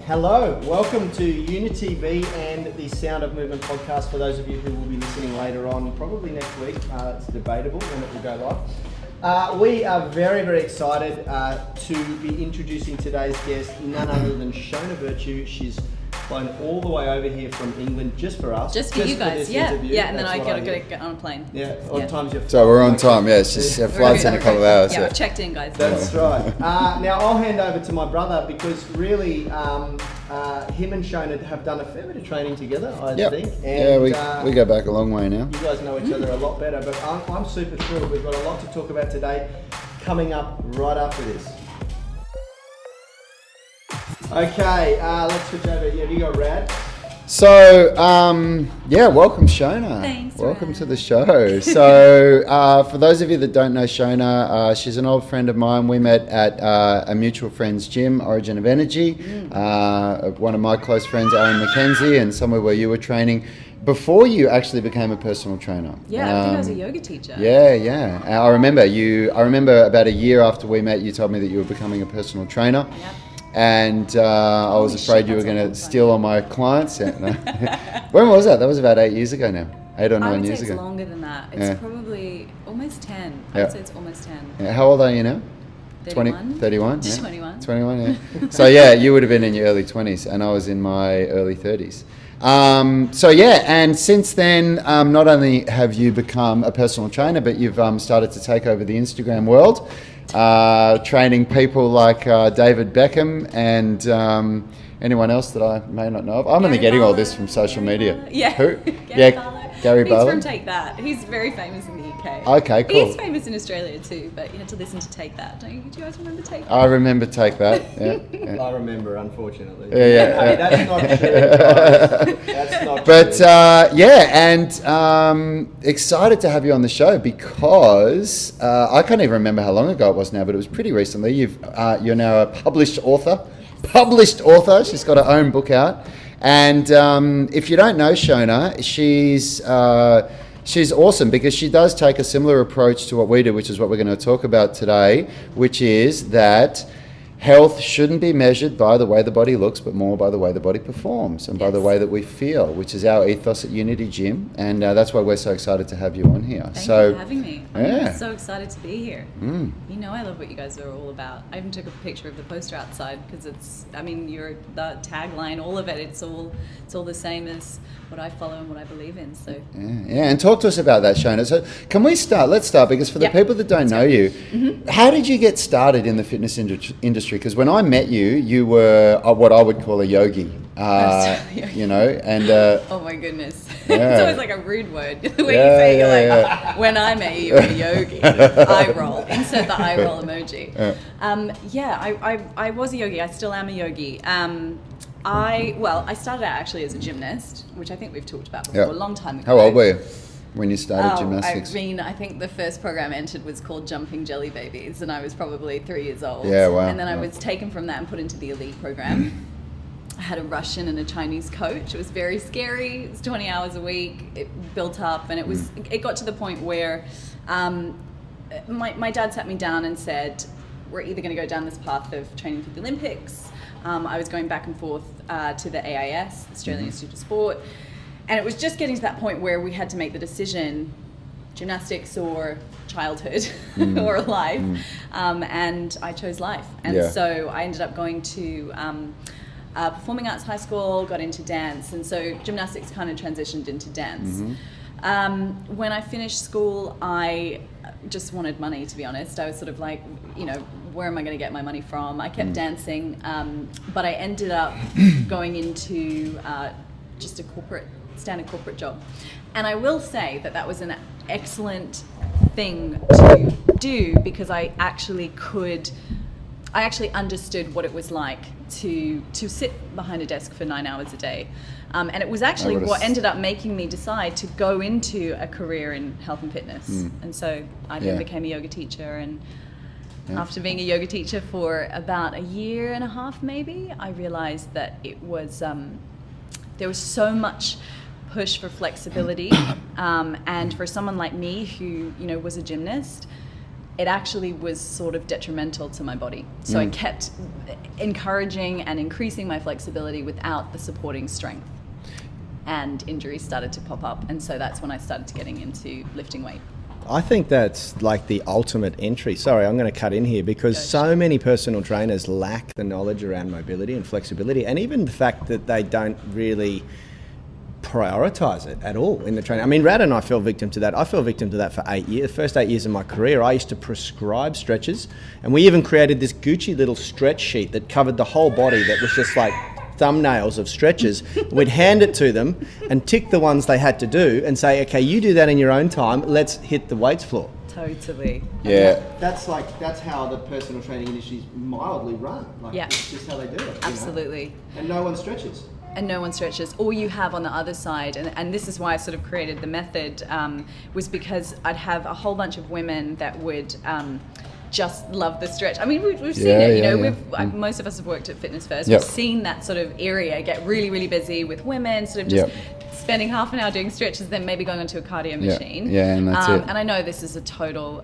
Hello, welcome to Unity TV and the Sound of Movement podcast for those of you who will be listening later on, probably next week. It's debatable when it will go live. We are very, very excited to be introducing today's guest, none other than Shona Vertue. She's flown all the way over here from England just for us. Just for you guys, yeah. Yeah, and then I gotta get on a plane. Yeah, times you've... So we're on time, yeah, it's just flight's in a couple of hours. Yeah, I've checked in, guys. That's right. Now I'll hand over to my brother because really him and Shona have done a fair bit of training together, I think. And, we go back a long way now. You guys know each other a lot better, but I'm super thrilled. We've got a lot to talk about today, coming up right after this. Okay, let's switch over. Yeah, you got Rad. So, welcome Shona. Thanks, welcome Rad. to the show. So, for those of you that don't know Shona, she's an old friend of mine. We met at a mutual friend's gym, Origin of Energy. One of my close friends, Aaron McKenzie, and somewhere where you were training before you actually became a personal trainer. Yeah, I think I was a yoga teacher. Yeah. I remember about a year after we met, you told me that you were becoming a personal trainer. Yep. And I was afraid you were going to steal all my clients. Yeah, no. When was that? That was about 8 years ago now. 8 or 9 years ago. It's longer than that. It's probably almost 10. I would say it's almost 10. Yeah. How old are you now? 31. 31? Yeah. 21. 21, yeah. So yeah, you would have been in your early 20s and I was in my early 30s. And since then, not only have you become a personal trainer, but you've started to take over the Instagram world. Training people like David Beckham and anyone else that I may not know of. I'm only getting all this from social media. Yeah. Who? Gary Barlow. He's from Take That. He's very famous in the UK. Okay, cool. He's famous in Australia too, but you had to listen to Take That. Do you guys remember Take That? I remember Take That. Yeah. I remember, unfortunately. Yeah. Hey, that's not true, guys. That's not true. Excited to have you on the show because I can't even remember how long ago it was now, but it was pretty recently. You're now a published author. She's got her own book out. And if you don't know Shona, she's awesome because she does take a similar approach to what we do, which is what we're going to talk about today, which is that health shouldn't be measured by the way the body looks, but more by the way the body performs and by the way that we feel, which is our ethos at Unity Gym. And that's why we're so excited to have you on here. Thank you for having me. I'm so excited to be here. You know I love what you guys are all about. I even took a picture of the poster outside because you're the tagline, all of it. It's all the same as what I follow and what I believe in. So and talk to us about that, Shona. So can we start? Let's start because for the people that don't know you, how did you get started in the fitness industry? Because when I met you, you were what I would call a yogi, you know, and oh my goodness, yeah. It's always like a rude word. The way you say it, you're like, when I met you, you were a yogi. Eye roll. Insert the eye roll emoji. I was a yogi. I still am a yogi. I started out actually as a gymnast, which I think we've talked about before, a long time ago. How old were you when you started gymnastics? I think the first program I entered was called Jumping Jelly Babies, and I was probably 3 years old. Yeah, wow. And then I was taken from that and put into the elite program. I had a Russian and a Chinese coach. It was very scary. It was 20 hours a week. It built up, and it got to the point where my dad sat me down and said, we're either going to go down this path of training for the Olympics. I was going back and forth to the AIS, Australian Institute of Sport, and it was just getting to that point where we had to make the decision, gymnastics or childhood or life, and I chose life. And so I ended up going to performing arts high school, got into dance, and so gymnastics kind of transitioned into dance. When I finished school, I just wanted money, to be honest. I was sort of like, where am I going to get my money from? I kept dancing, but I ended up going into just a standard corporate job. And I will say that was an excellent thing to do because I actually understood what it was like to sit behind a desk for 9 hours a day. And it was actually what ended up making me decide to go into a career in health and fitness. And so I then became a yoga teacher, and after being a yoga teacher for about a year and a half maybe, I realized that it was there was so much push for flexibility, and for someone like me who was a gymnast, it actually was sort of detrimental to my body. So I kept encouraging and increasing my flexibility without the supporting strength. And injuries started to pop up. And so that's when I started getting into lifting weight. I think that's like the ultimate entry. Sorry, I'm going to cut in here because so many personal trainers lack the knowledge around mobility and flexibility, and even the fact that they don't really prioritize it at all in the training. I mean, Rad and I fell victim to that. I fell victim to that for 8 years. The first 8 years of my career, I used to prescribe stretches, and we even created this Gucci little stretch sheet that covered the whole body that was just like thumbnails of stretches. We'd hand it to them and tick the ones they had to do and say, okay, you do that in your own time, let's hit the weights floor. Totally. Yeah. That's how the personal training industry is mildly run. Like, Yeah. it's just how they do it. Absolutely. You know? And no one stretches. And no one stretches. All you have on the other side, and this is why I sort of created the method, was because I'd have a whole bunch of women that would just love the stretch. I mean, we've seen it, you know, most of us have worked at Fitness First. Yep. We've seen that sort of area get really, really busy with women, sort of just spending half an hour doing stretches, then maybe going onto a cardio machine. Yeah, and that's it. And I know this is a total,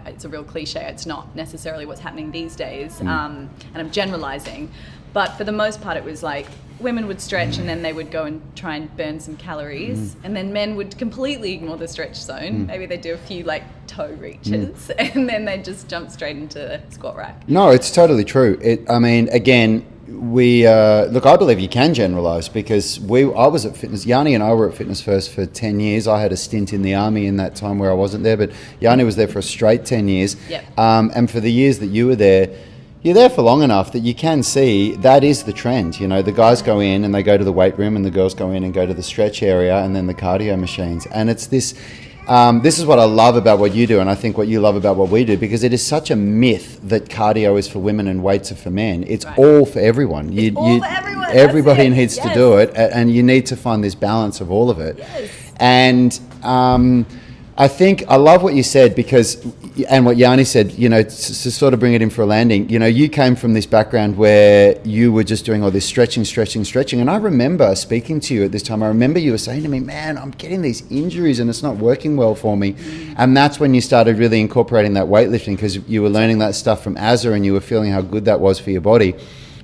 it's a real cliche. It's not necessarily what's happening these days. And I'm generalizing. But for the most part, it was like women would stretch and then they would go and try and burn some calories. And then men would completely ignore the stretch zone. Maybe they'd do a few like toe reaches and then they'd just jump straight into the squat rack. No, it's totally true. I mean, again, we look, I believe you can generalize because I was at Fitness, Yani and I were at Fitness First for 10 years. I had a stint in the army in that time where I wasn't there, but Yani was there for a straight 10 years. Yep. And for the years that you were there, you're there for long enough that you can see that is the trend. You know, the guys go in and they go to the weight room and the girls go in and go to the stretch area and then the cardio machines. And it's this is what I love about what you do, and I think what you love about what we do, because it is such a myth that cardio is for women and weights are for men. It's all for everyone. It's all for everyone. Everybody needs to do it, and you need to find this balance of all of it. Yes. And I think I love what you said because, and what Yani said, you know, to sort of bring it in for a landing, you know, you came from this background where you were just doing all this stretching. And I remember speaking to you at this time. I remember you were saying to me, man, I'm getting these injuries and it's not working well for me. And that's when you started really incorporating that weightlifting because you were learning that stuff from Azza and you were feeling how good that was for your body.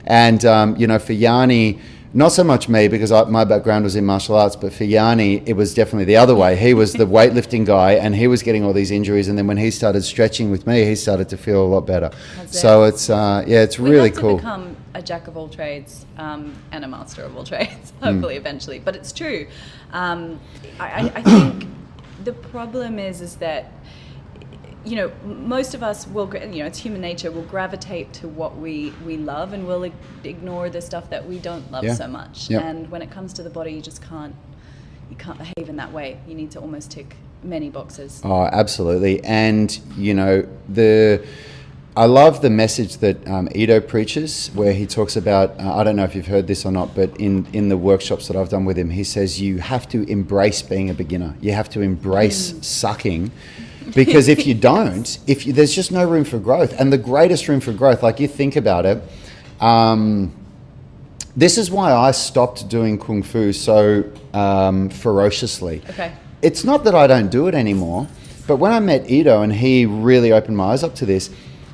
And, you know, for Yani, not so much me because my background was in martial arts, but for Yani, it was definitely the other way. He was the weightlifting guy and he was getting all these injuries. And then when he started stretching with me, he started to feel a lot better. So it's, it's really cool. We have to become a jack of all trades and a master of all trades, hopefully eventually. But it's true. I think the problem is that, you know, most of us will, you know, it's human nature, we'll gravitate to what we love and we'll ignore the stuff that we don't love so much. Yep. And when it comes to the body, you can't behave in that way. You need to almost tick many boxes. Oh, absolutely. And, you know, I love the message that Ido preaches where he talks about, I don't know if you've heard this or not, but in the workshops that I've done with him, he says you have to embrace being a beginner. You have to embrace sucking. Because if you don't, there's just no room for growth. And the greatest room for growth, like you think about it, this is why I stopped doing Kung Fu so ferociously. Okay. It's not that I don't do it anymore, but when I met Ido and he really opened my eyes up to this,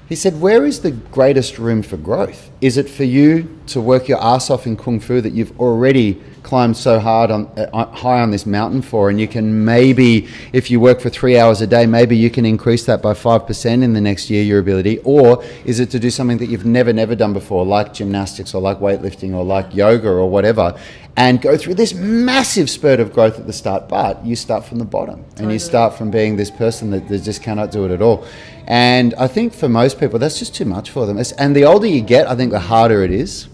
he said, where is the greatest room for growth? Is it for you to work your ass off in Kung Fu that you've already climbed so hard high on this mountain for, and you can maybe, if you work for 3 hours a day, maybe you can increase that by 5% in the next year, your ability? Or is it to do something that you've never done before, like gymnastics or like weightlifting or like yoga or whatever, and go through this massive spurt of growth at the start? But you start from the bottom and you start from being this person that just cannot do it at all. And I think for most people, that's just too much for them. And the older you get, I think the harder it is.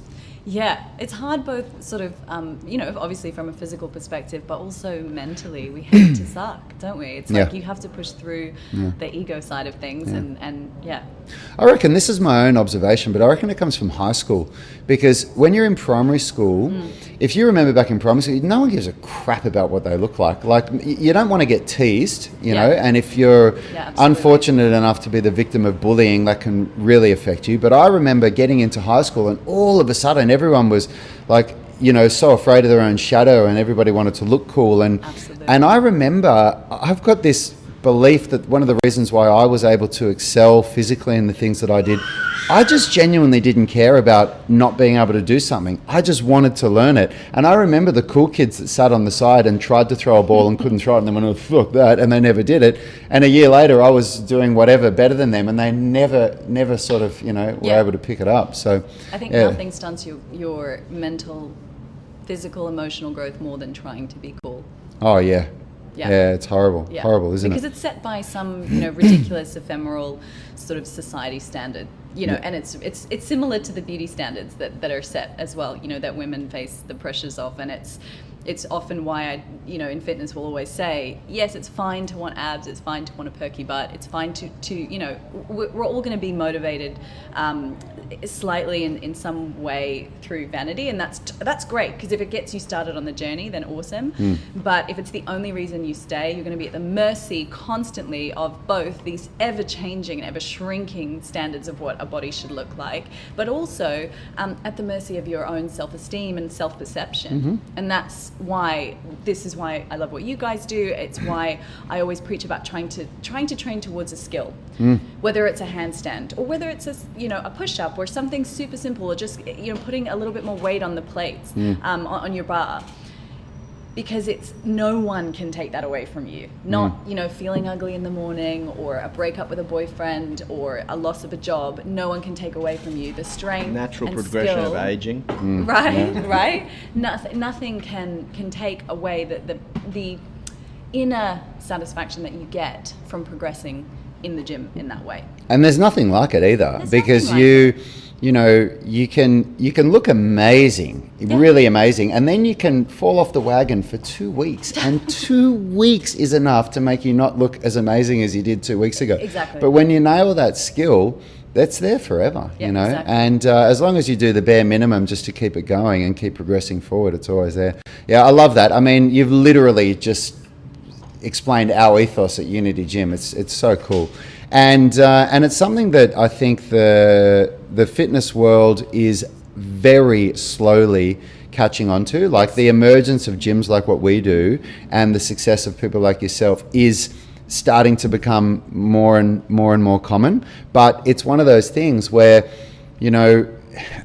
Yeah, it's hard both sort of, you know, obviously from a physical perspective, but also mentally. We hate to suck, don't we? It's like you have to push through the ego side of things and yeah. I reckon, this is my own observation, but I reckon it comes from high school. Because when you're in primary school, if you remember back in primary school, no one gives a crap about what they look like. Like, you don't want to get teased, you know, and if you're unfortunate enough to be the victim of bullying, that can really affect you. But I remember getting into high school and all of a sudden everyone was like, you know, so afraid of their own shadow and everybody wanted to look cool. And I remember I've got this belief that one of the reasons why I was able to excel physically in the things that I did, I just genuinely didn't care about not being able to do something. I just wanted to learn it. And I remember the cool kids that sat on the side and tried to throw a ball and couldn't throw it, and then went, oh, fuck that, and they never did it. And a year later, I was doing whatever better than them, and they never sort of, were able to pick it up. So I think nothing stunts your mental, physical, emotional growth more than trying to be cool. Oh, yeah. Yeah, it's horrible. Yeah. Horrible, isn't because it? Because it's set by some, ridiculous, ephemeral sort of society standard, and it's similar to the beauty standards that are set as well, that women face the pressures of, and it's often why I, in fitness will always say, yes, it's fine to want abs, it's fine to want a perky butt, it's fine to we're all going to be motivated slightly in some way through vanity, and that's great, because if it gets you started on the journey, then awesome. But if it's the only reason you stay, you're going to be at the mercy constantly of both these ever-changing and ever-shrinking standards of what a body should look like, but also at the mercy of your own self-esteem and self-perception. And that's why I love what you guys do. It's why I always preach about trying to train towards a skill, whether it's a handstand or whether it's a push-up or something super simple, or just putting a little bit more weight on the plates, on your bar, because no one can take that away from you. Not feeling ugly in the morning, or a breakup with a boyfriend, or a loss of a job. No one can take away from you the strength, natural and progression skill. of aging. Right. Nothing can take away the inner satisfaction that you get from progressing in the gym in that way. And there's nothing like it either, because you can look amazing, really amazing, and then you can fall off the wagon for 2 weeks, and 2 weeks is enough to make you not look as amazing as you did 2 weeks ago. Exactly. But when you nail that skill, that's there forever, Exactly. And as long as you do the bare minimum just to keep it going and keep progressing forward, it's always there. Yeah, I love that. I mean, you've literally just explained our ethos at Unity Gym. It's so cool, and it's something that I think the fitness world is very slowly catching on to. Like the emergence of gyms like what we do, and the success of people like yourself is starting to become more and more common. But it's one of those things where,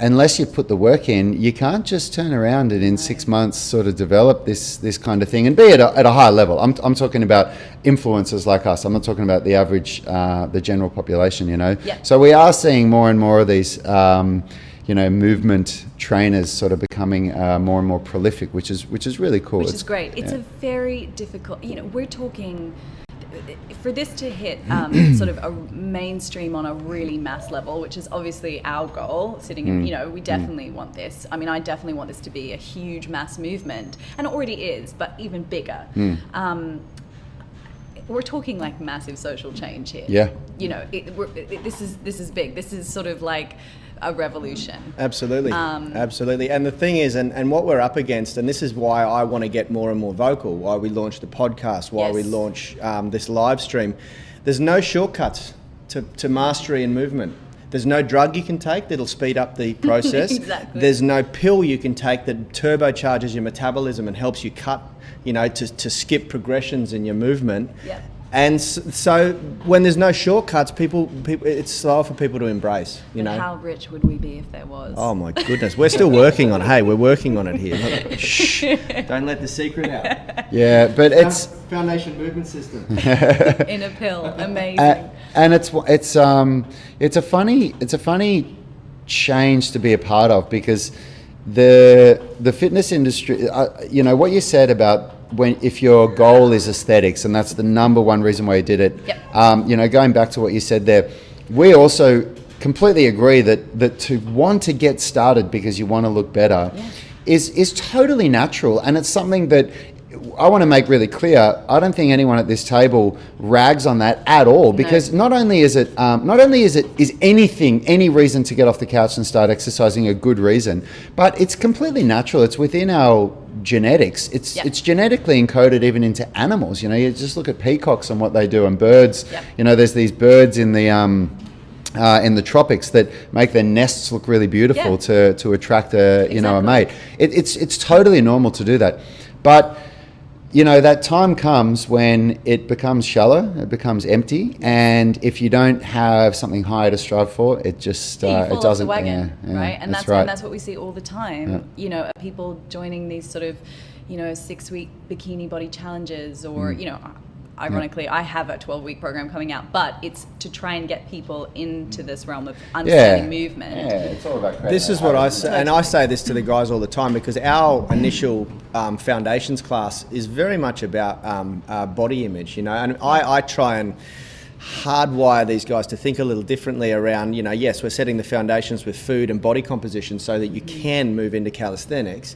unless you put the work in, you can't just turn around and in 6 months sort of develop this kind of thing and be at a high level. I'm talking about influencers like us. I'm not talking about the average, the general population, So we are seeing more and more of these, movement trainers sort of becoming more and more prolific, which is really cool. Which is great. It's a very difficult, we're talking, for this to hit sort of a mainstream on a really mass level, which is obviously our goal, sitting in, we definitely want this. I mean, I definitely want this to be a huge mass movement, and it already is, but even bigger. We're talking like massive social change here. Yeah. This is big. This is sort of like a revolution. Absolutely. Absolutely. And the thing is, and what we're up against, and this is why I want to get more and more vocal, why we launched the podcast, why we launch this live stream, there's no shortcuts to mastery and movement. There's no drug you can take that'll speed up the process. Exactly. There's no pill you can take that turbocharges your metabolism and helps you cut, to skip progressions in your movement. Yep. And so when there's no shortcuts, people it's slower for people to embrace, But how rich would we be if there was? Oh my goodness, we're still working on it. Hey, we're working on it here. Shh, don't let the secret out. Yeah, but it's foundation movement system. In a pill, amazing. And it's a funny change to be a part of, because the fitness industry, what you said about if your goal is aesthetics, and that's the number one reason why you did it. Yep. Going back to what you said there, we also completely agree that to want to get started because you want to look better is totally natural, and it's something that I want to make really clear. I don't think anyone at this table rags on that at all, because not only is any reason to get off the couch and start exercising a good reason, but it's completely natural. It's within our genetics. It's genetically encoded even into animals. You just look at peacocks and what they do, and birds. There's these birds in the tropics that make their nests look really beautiful to attract a mate. It's totally normal to do that, but that time comes when it becomes shallow, it becomes empty, and if you don't have something higher to strive for, it just you fall it off doesn't. the wagon, right? And that's right. and that's what we see all the time. People joining these sort of, 6-week bikini body challenges, or ironically, I have a 12-week program coming out, but it's to try and get people into this realm of understanding movement. Yeah, it's all about creating. This is what I say, and I say this to the guys all the time, because our initial foundations class is very much about body image, and I try and hardwire these guys to think a little differently around, yes, we're setting the foundations with food and body composition so that you can move into calisthenics,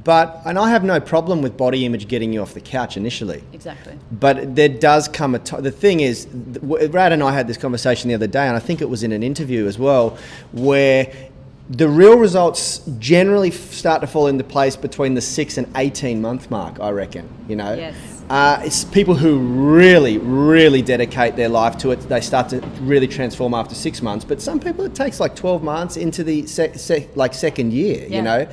and I have no problem with body image getting you off the couch initially. Exactly. But there does come a time. The thing is, Rad and I had this conversation the other day, and I think it was in an interview as well, where the real results generally start to fall into place between the 6 and 18 month mark, I reckon, Yes. It's people who really, really dedicate their life to it. They start to really transform after 6 months. But some people, it takes like 12 months into the second year,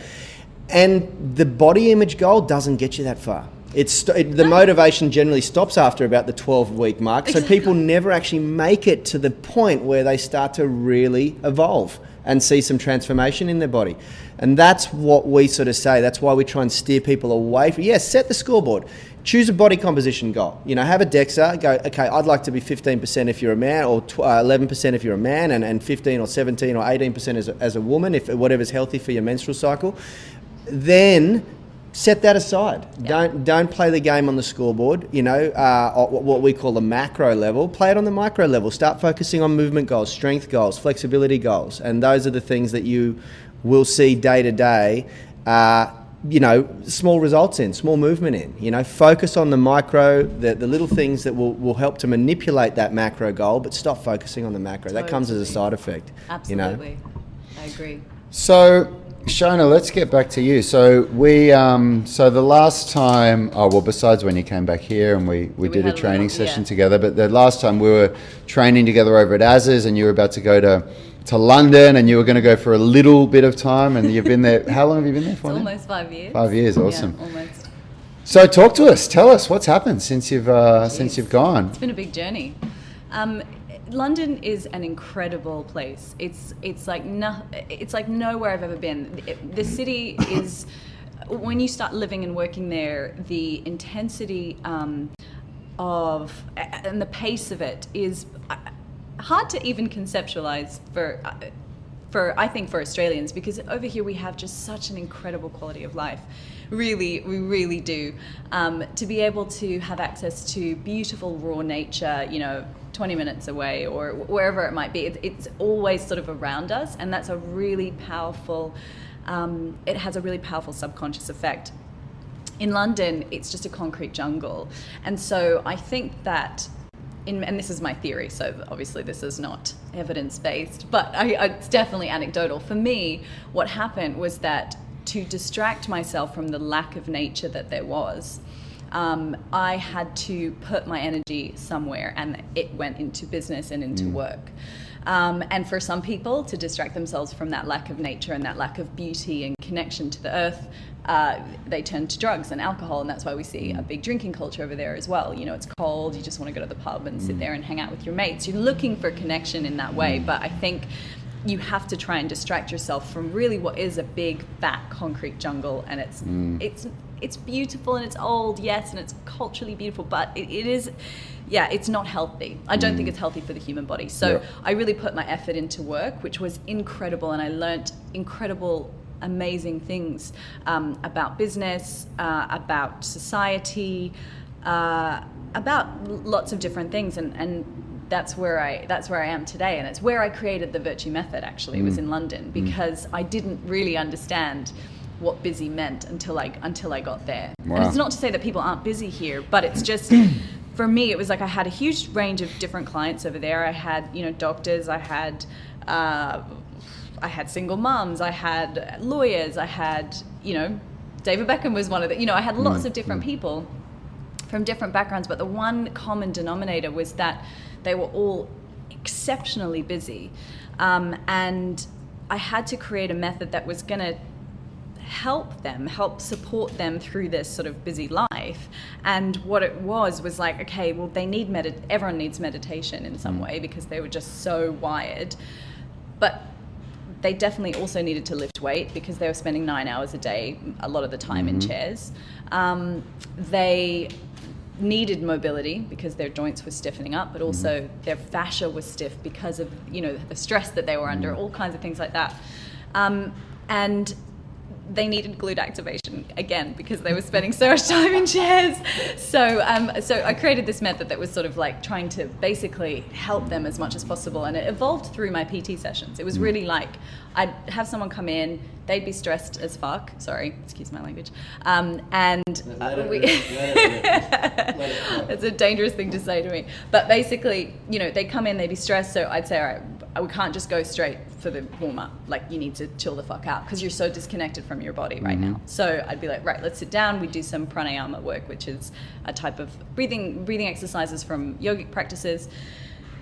And the body image goal doesn't get you that far. The motivation generally stops after about the 12-week mark. So people never actually make it to the point where they start to really evolve and see some transformation in their body. And that's what we sort of say. That's why we try and steer people away from, set the scoreboard. Choose a body composition goal. Have a DEXA, go, okay, I'd like to be 15% if you're a man, or 11% if you're a man, and 15 or 17 or 18% as a woman, if whatever's healthy for your menstrual cycle. Then set that aside. Yep. Don't play the game on the scoreboard, what we call the macro level. Play it on the micro level. Start focusing on movement goals, strength goals, flexibility goals. And those are the things that you will see day to day, small results in, small movement in. Focus on the micro, the little things that will help to manipulate that macro goal, but stop focusing on the macro. Totally. That comes as a side effect. Absolutely. I agree. So, Shona, let's get back to you. So the last time, besides when you came back here and we did a training session together, but the last time we were training together over at Az's, and you were about to go to London, and you were going to go for a little bit of time, and you've been there. How long have you been there for? Almost 5 years. 5 years, awesome. Yeah, almost. So talk to us. Tell us what's happened since you've gone. It's been a big journey. London is an incredible place. It's like nowhere I've ever been. The city is, when you start living and working there, the intensity and the pace of it is hard to even conceptualize I think for Australians, because over here we have just such an incredible quality of life. Really, we really do. To be able to have access to beautiful raw nature, 20 minutes away or wherever it might be, it's always sort of around us, and that's a really powerful, it has a really powerful subconscious effect. In London, it's just a concrete jungle. And so I think that, and this is my theory, so obviously this is not evidence-based, but it's definitely anecdotal. For me, what happened was that to distract myself from the lack of nature that there was, I had to put my energy somewhere, and it went into business and into work. And for some people, to distract themselves from that lack of nature and that lack of beauty and connection to the earth, they turn to drugs and alcohol, and that's why we see a big drinking culture over there as well. It's cold, you just want to go to the pub and sit there and hang out with your mates. You're looking for connection in that way, but I think you have to try and distract yourself from really what is a big, fat, concrete jungle, and it's beautiful and it's old, yes, and it's culturally beautiful, but it is, it's not healthy. I don't think it's healthy for the human body. So I really put my effort into work, which was incredible, and I learnt incredible, amazing things about business, about society, about lots of different things, and that's where I am today, and it's where I created the Vertue method. Actually, it was in London, because I didn't really understand what busy meant until I got there. Wow. And it's not to say that people aren't busy here, but it's just for me, it was like I had a huge range of different clients over there. I had doctors, I had single mums, I had lawyers, I had David Beckham was one of the I had lots of different people from different backgrounds, but the one common denominator was that they were all exceptionally busy, and I had to create a method that was going to help support them through this sort of busy life. And what it was like, okay, well, they need everyone needs meditation in some way because they were just so wired. But they definitely also needed to lift weight because they were spending 9 hours a day, a lot of the time in chairs. They needed mobility because their joints were stiffening up, but also their fascia was stiff because of, the stress that they were under, all kinds of things like that. And they needed glute activation again because they were spending so much time in chairs. So I created this method that was sort of like trying to basically help them as much as possible, and it evolved through my PT sessions. It was really like I'd have someone come in, they'd be stressed as fuck. Sorry, excuse my language. It's a dangerous thing to say to me. But basically, they come in, they'd be stressed. So I'd say, all right, we can't just go straight for the warm up. Like, you need to chill the fuck out because you're so disconnected from your body right now. So I'd be like, right, let's sit down. We do some pranayama work, which is a type of breathing exercises from yogic practices.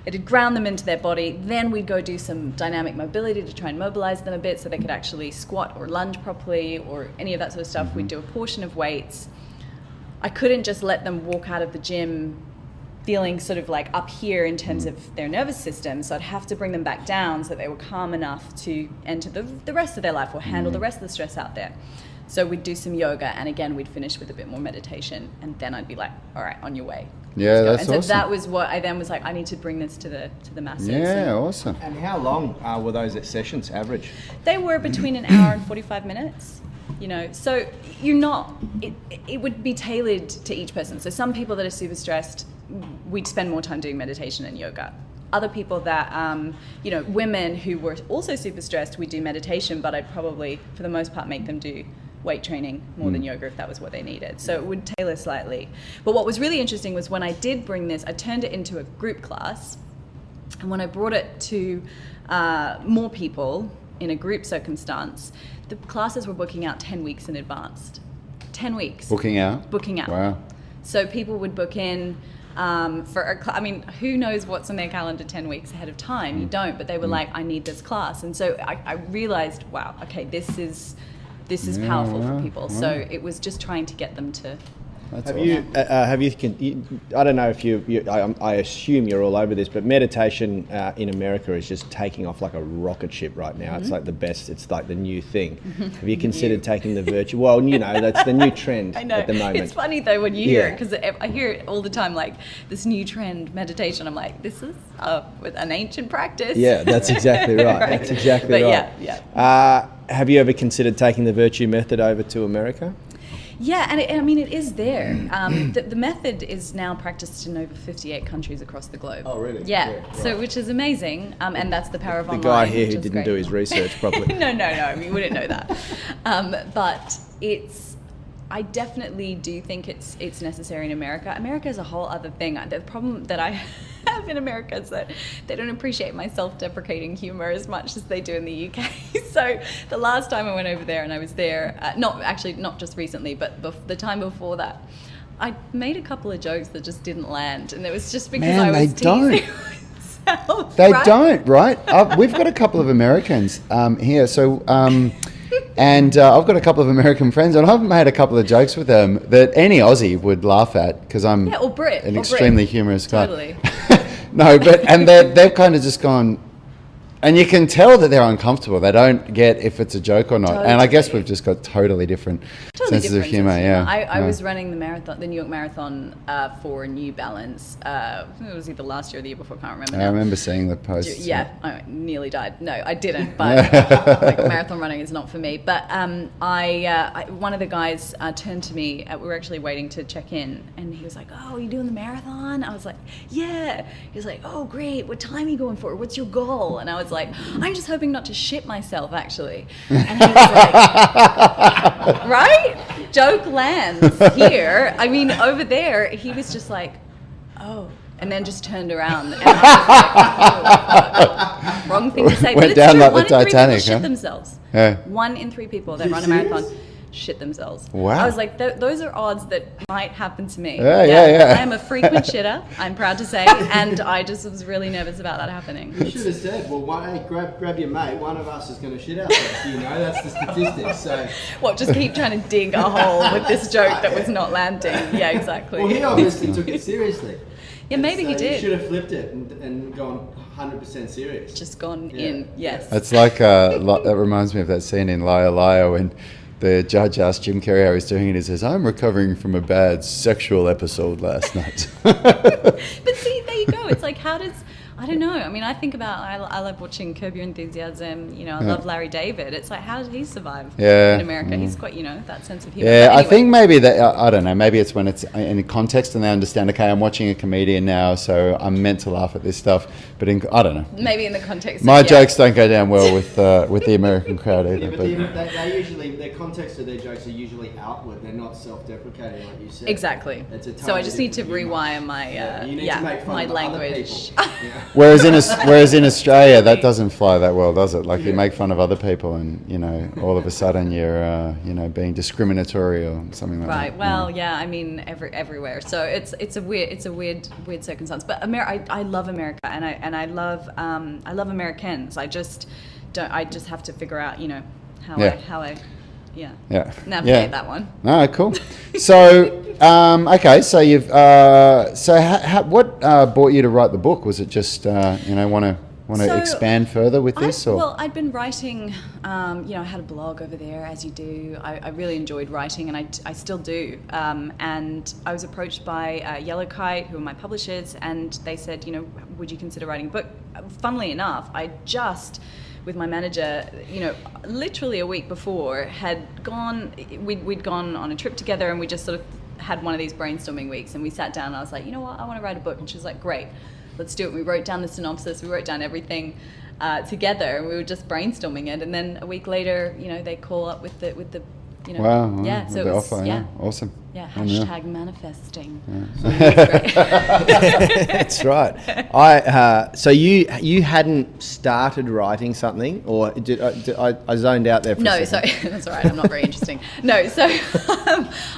It'd ground them into their body. Then we'd go do some dynamic mobility to try and mobilize them a bit so they could actually squat or lunge properly or any of that sort of stuff. We'd do a portion of weights. I couldn't just let them walk out of the gym feeling sort of like up here in terms of their nervous system. So I'd have to bring them back down so they were calm enough to enter the rest of their life or handle the rest of the stress out there. So we'd do some yoga, and again, we'd finish with a bit more meditation, and then I'd be like, all right, on your way. Yeah, that's awesome. And so awesome. that was what I then was like, I need to bring this to the masses. Yeah, awesome. And how long were those sessions average? They were between an hour and 45 minutes. So you're not, it would be tailored to each person. So some people that are super stressed, we'd spend more time doing meditation and yoga. Other people that, women who were also super stressed, we'd do meditation, but I'd probably, for the most part, make them do weight training more than yoga if that was what they needed. So it would tailor slightly. But what was really interesting was when I did bring this, I turned it into a group class. And when I brought it to more people in a group circumstance, the classes were booking out 10 weeks in advance. 10 weeks. Booking out? Booking out. Wow. So people would book in for a class. I mean, who knows what's on their calendar 10 weeks ahead of time? You don't, but they were like, I need this class. And so I realized, wow, okay, this is powerful for people. So it was just trying to get them to. Have you? I don't know if I assume you're all over this, but meditation in America is just taking off like a rocket ship right now. It's like the best. It's like the new thing. Have you considered taking the virtue? Well, that's the new trend at the moment. It's funny though when you hear it, because I hear it all the time, like this new trend meditation. I'm like, this is an ancient practice. Yeah, that's exactly right. Right. That's exactly right. Yeah. Have you ever considered taking the virtue method over to America? Yeah, and it is there. The method is now practiced in over 58 countries across the globe. Oh, really? Yeah, right. So which is amazing, and that's the power of the online. The guy here who which is didn't great. do his research properly. No, you wouldn't know that. But I definitely do think it's necessary in America. America is a whole other thing. The problem that I have in America is that they don't appreciate my self-deprecating humor as much as they do in the UK. So the last time I went over there, and I was there, not just recently, but the time before that, I made a couple of jokes that just didn't land, and it was just because I was teasing myself. They don't, right? We've got a couple of Americans here, so. And I've got a couple of American friends, and I've made a couple of jokes with them that any Aussie would laugh at because I'm an extremely humorous guy. Totally. No, and they've kind of just gone, and you can tell that they're uncomfortable. They don't get if it's a joke or not. Totally. And I guess we've just got totally different senses of humor. Yeah. I was running the New York Marathon for New Balance. It was either last year or the year before. I can't remember now. I remember seeing the posts. Yeah, I nearly died. No, I didn't. But marathon running is not for me. But one of the guys turned to me. We were actually waiting to check in, and he was like, "Oh, are you doing the marathon?" I was like, "Yeah." He was like, "Oh, great. What time are you going for? What's your goal?" And I was like, "I'm just hoping not to shit myself, actually." And he was like, "Right? Joke lands here. I mean, over there, he was just like, oh." And then just turned around. And I was like, wrong thing to say. Went but it's down true. like the 1 in 3 Titanic, people huh? shit themselves. Yeah. 1 in 3 people that run a marathon shit themselves. Wow. I was like, those are odds that might happen to me. Yeah. I am a frequent shitter, I'm proud to say, and I just was really nervous about that happening. You should have said, well, hey, grab your mate, one of us is going to shit ourselves, that's the statistics, so... What, just keep trying to dig a hole with this joke that was not landing? Yeah, exactly. Well, he obviously took it seriously. Yeah, maybe he did. You should have flipped it and gone 100% serious. Just gone in, yes. It's like, that reminds me of that scene in Liar Liar when the judge asked Jim Carrey how he's doing and he says, I'm recovering from a bad sexual episode last night. But see, there you go. It's like, how does... I don't know. I mean, I think about, I love watching Curb Your Enthusiasm, I love Larry David. It's like, how did he survive in America? He's quite, that sense of humor. Yeah, anyway. I think maybe that, I don't know, maybe it's when it's in context and they understand, okay, I'm watching a comedian now, so I'm meant to laugh at this stuff, but I don't know. Maybe in the context My jokes don't go down well with the American crowd either. Yeah, but they usually, their context of their jokes are usually outward, they're not self-deprecating like you said. Exactly. So I just need to rewire my, you need to make fun my of language. Whereas in Australia, that doesn't fly that well, does it? Like you make fun of other people, and all of a sudden you're being discriminatory or something like that. Right. Well, yeah. I mean, everywhere. So it's a weird circumstance. But I love America, and I love Americans. I just have to figure out how I navigate that one. No, cool. So, okay, so you've what brought you to write the book? Was it just want to expand further with this? Well, I'd been writing. I had a blog over there, as you do. I really enjoyed writing, and I still do. And I was approached by Yellow Kite, who are my publishers, and they said, would you consider writing a book? Funnily enough, I just, with my manager, literally a week before, we'd gone on a trip together, and we just sort of had one of these brainstorming weeks, and we sat down and I was like, you know what, I want to write a book. And she was like, great, let's do it. We wrote down the synopsis, we wrote down everything together, and we were just brainstorming it. And then a week later, they call up with the wow, yeah, so it was, offer, awesome. Yeah, hashtag manifesting. That's right. So you hadn't started writing something, or did I zoned out there for a second? Sorry, that's all right. I'm not very interesting. No, so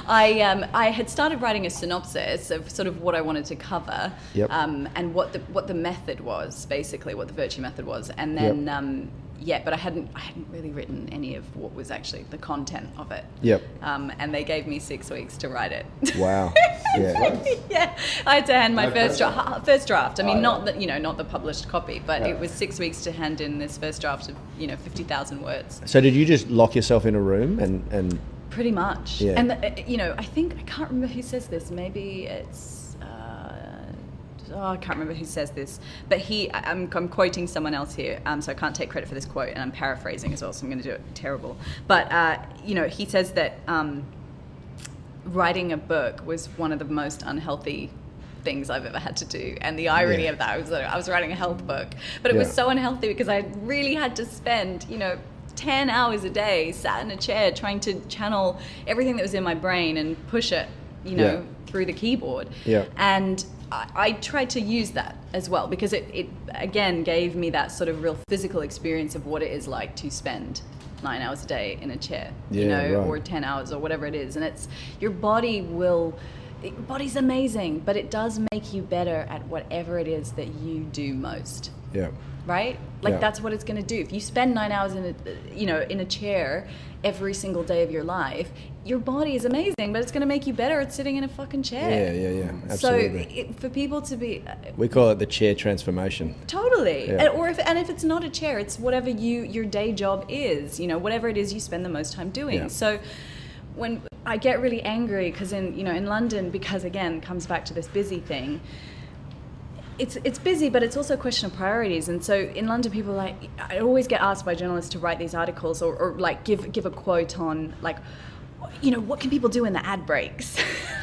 I had started writing a synopsis of sort of what I wanted to cover, and what the method was, basically what the Vertue method was, and then. But I hadn't really written any of what was actually the content of it. And they gave me 6 weeks to write it. Wow. Yeah. I had to hand my first draft. I mean, not the published copy, but it was 6 weeks to hand in this first draft of 50,000 words. So did you just lock yourself in a room and? Pretty much. Yeah. And I can't remember who says this. Maybe it's. I can't remember who says this, but I'm quoting someone else here, so I can't take credit for this quote, and I'm paraphrasing as well, so I'm going to do it terrible. But, he says that writing a book was one of the most unhealthy things I've ever had to do. And the irony of that was that I was writing a health book, but it was so unhealthy because I really had to spend, 10 hours a day sat in a chair trying to channel everything that was in my brain and push it, through the keyboard. And I tried to use that as well because it again gave me that sort of real physical experience of what it is like to spend 9 hours a day in a chair, or 10 hours or whatever it is. And it's your body's amazing, but it does make you better at whatever it is that you do most. Right? That's what it's going to do. If you spend 9 hours in a chair every single day of your life, your body is amazing, but it's going to make you better at sitting in a fucking chair. Yeah, absolutely. So for people to be... we call it the chair transformation. Totally. And if it's not a chair, it's whatever your day job is, whatever it is you spend the most time doing. So when I get really angry because in London, because again, comes back to this busy thing, it's busy, but it's also a question of priorities. And so in London, people I always get asked by journalists to write these articles or give a quote on what can people do in the ad breaks?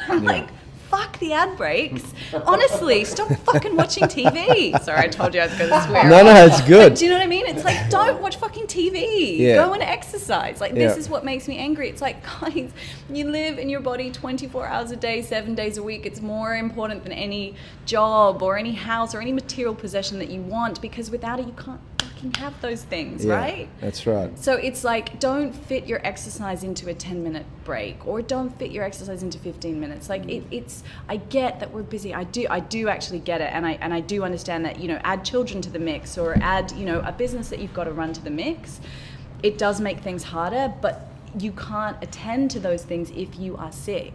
I'm like, fuck the ad breaks. Honestly, stop fucking watching TV. Sorry, I told you I was going to swear. No, it's good. But do you know what I mean? It's like, don't watch fucking TV. Go and exercise. This is what makes me angry. It's like, guys, you live in your body 24 hours a day, 7 days a week. It's more important than any job or any house or any material possession that you want, because without it, you can't fucking have those things, Yeah, right? that's right. So it's like, don't fit your exercise into a 10-minute break, or don't fit your exercise into 15 minutes. Like it's, I get that we're busy. I do actually get it. And I do understand that, you know, add children to the mix, or add, you know, a business that you've got to run to the mix. It does make things harder, but you can't attend to those things if you are sick.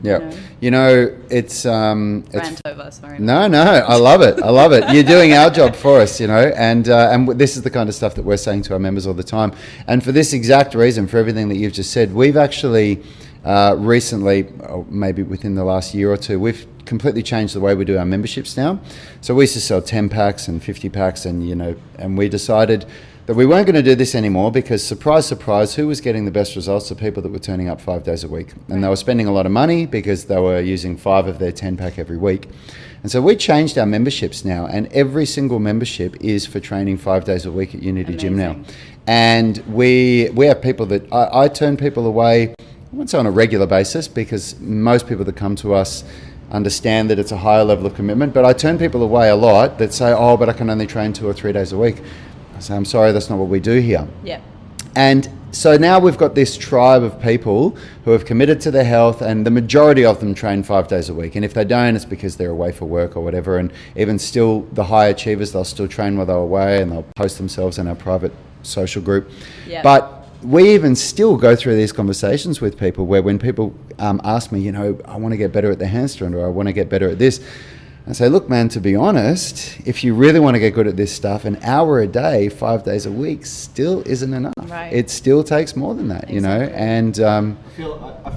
Yeah, you know, it's Rant over, sorry. No, I love it. I love it. You're doing our job for us, you know, and this is the kind of stuff that we're saying to our members all the time. And for this exact reason, for everything that you've just said, we've actually recently, or maybe within the last year or two, we've completely changed the way we do our memberships now. So we used to sell 10 packs and 50 packs, and you know, and we decided that we weren't going to do this anymore because, surprise, surprise, who was getting the best results? The people that were turning up 5 days a week. And they were spending a lot of money because they were using 5 of their 10 pack every week. And so we changed our memberships now, and every single membership is for training 5 days a week at Unity Gym now. And we have people that, I turn people away, I won't say on a regular basis, because most people that come to us understand that it's a higher level of commitment, but I turn people away a lot that say, oh, but I can only train 2 or 3 days a week. I say, I'm sorry, that's not what we do here. Yeah. And so now we've got this tribe of people who have committed to their health, and the majority of them train 5 days a week. And if they don't, it's because they're away for work or whatever. And even still, the high achievers, they'll still train while they're away, and they'll post themselves in our private social group. Yeah. But we even still go through these conversations with people where when people ask me, you know, I want to get better at the handstand, or I want to get better at this, I say, look, man, to be honest, if you really want to get good at this stuff, an hour a day, 5 days a week still isn't enough. Right. It still takes more than that, you know. And I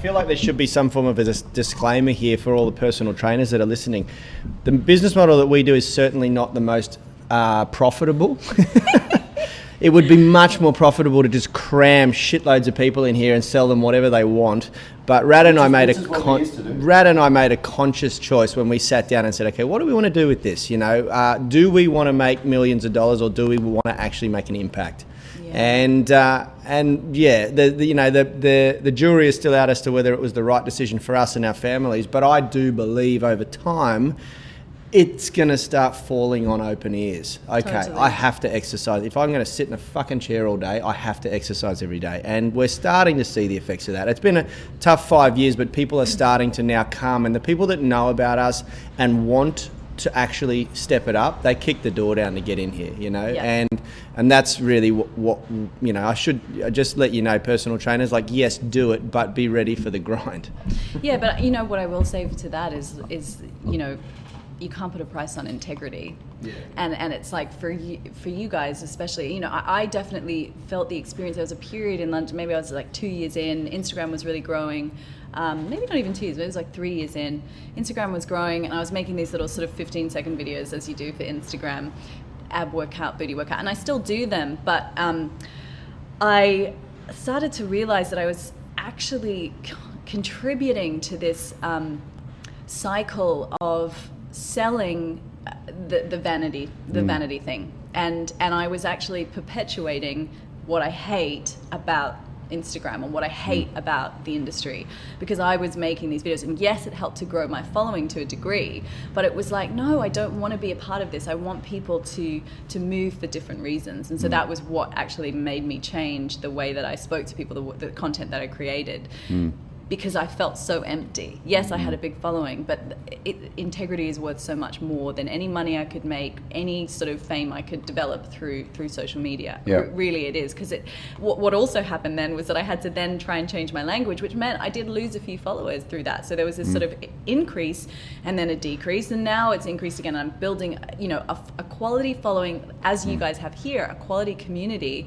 feel like there should be some form of a disclaimer here for all the personal trainers that are listening. The business model that we do is certainly not the most profitable. It would be much more profitable to just cram shitloads of people in here and sell them whatever they want. But Rad and I made a conscious choice when we sat down and said, okay, what do we want to do with this? You know, do we want to make millions of dollars, or do we want to actually make an impact? Yeah. And yeah, the jury is still out as to whether it was the right decision for us and our families. But I do believe over time, it's going to start falling on open ears. Okay, totally. I have to exercise. If I'm going to sit in a fucking chair all day, I have to exercise every day. And we're starting to see the effects of that. It's been a tough 5 years, but people are starting to now come. And the people that know about us and want to actually step it up, they kick the door down to get in here, you know? Yeah. And that's really what, you know, I should just let you know, personal trainers, like, yes, do it, but be ready for the grind. Yeah, but you know, what I will say to that is, you know, you can't put a price on integrity. Yeah. And it's like for you guys especially, you know, I definitely felt the experience. There was a period in London, maybe I was like 2 years in, Instagram was really growing, maybe not even 2 years, but it was like 3 years in. Instagram was growing, and I was making these little sort of 15-second videos, as you do for Instagram, ab workout, booty workout, and I still do them, but I started to realize that I was actually contributing to this cycle of selling the vanity thing, and I was actually perpetuating what I hate about Instagram, or what I hate about the industry, because I was making these videos, and yes, it helped to grow my following to a degree, but it was like, no, I don't want to be a part of this. I want people to move for different reasons. And so that was what actually made me change the way that I spoke to people, the content that I created. Because I felt so empty. Yes, I had a big following, but integrity is worth so much more than any money I could make, any sort of fame I could develop through social media. Yeah. Really it is. Because what also happened then was that I had to then try and change my language, which meant I did lose a few followers through that. So there was this sort of increase and then a decrease, and now it's increased again. I'm building, you know, a quality following, as you guys have here, a quality community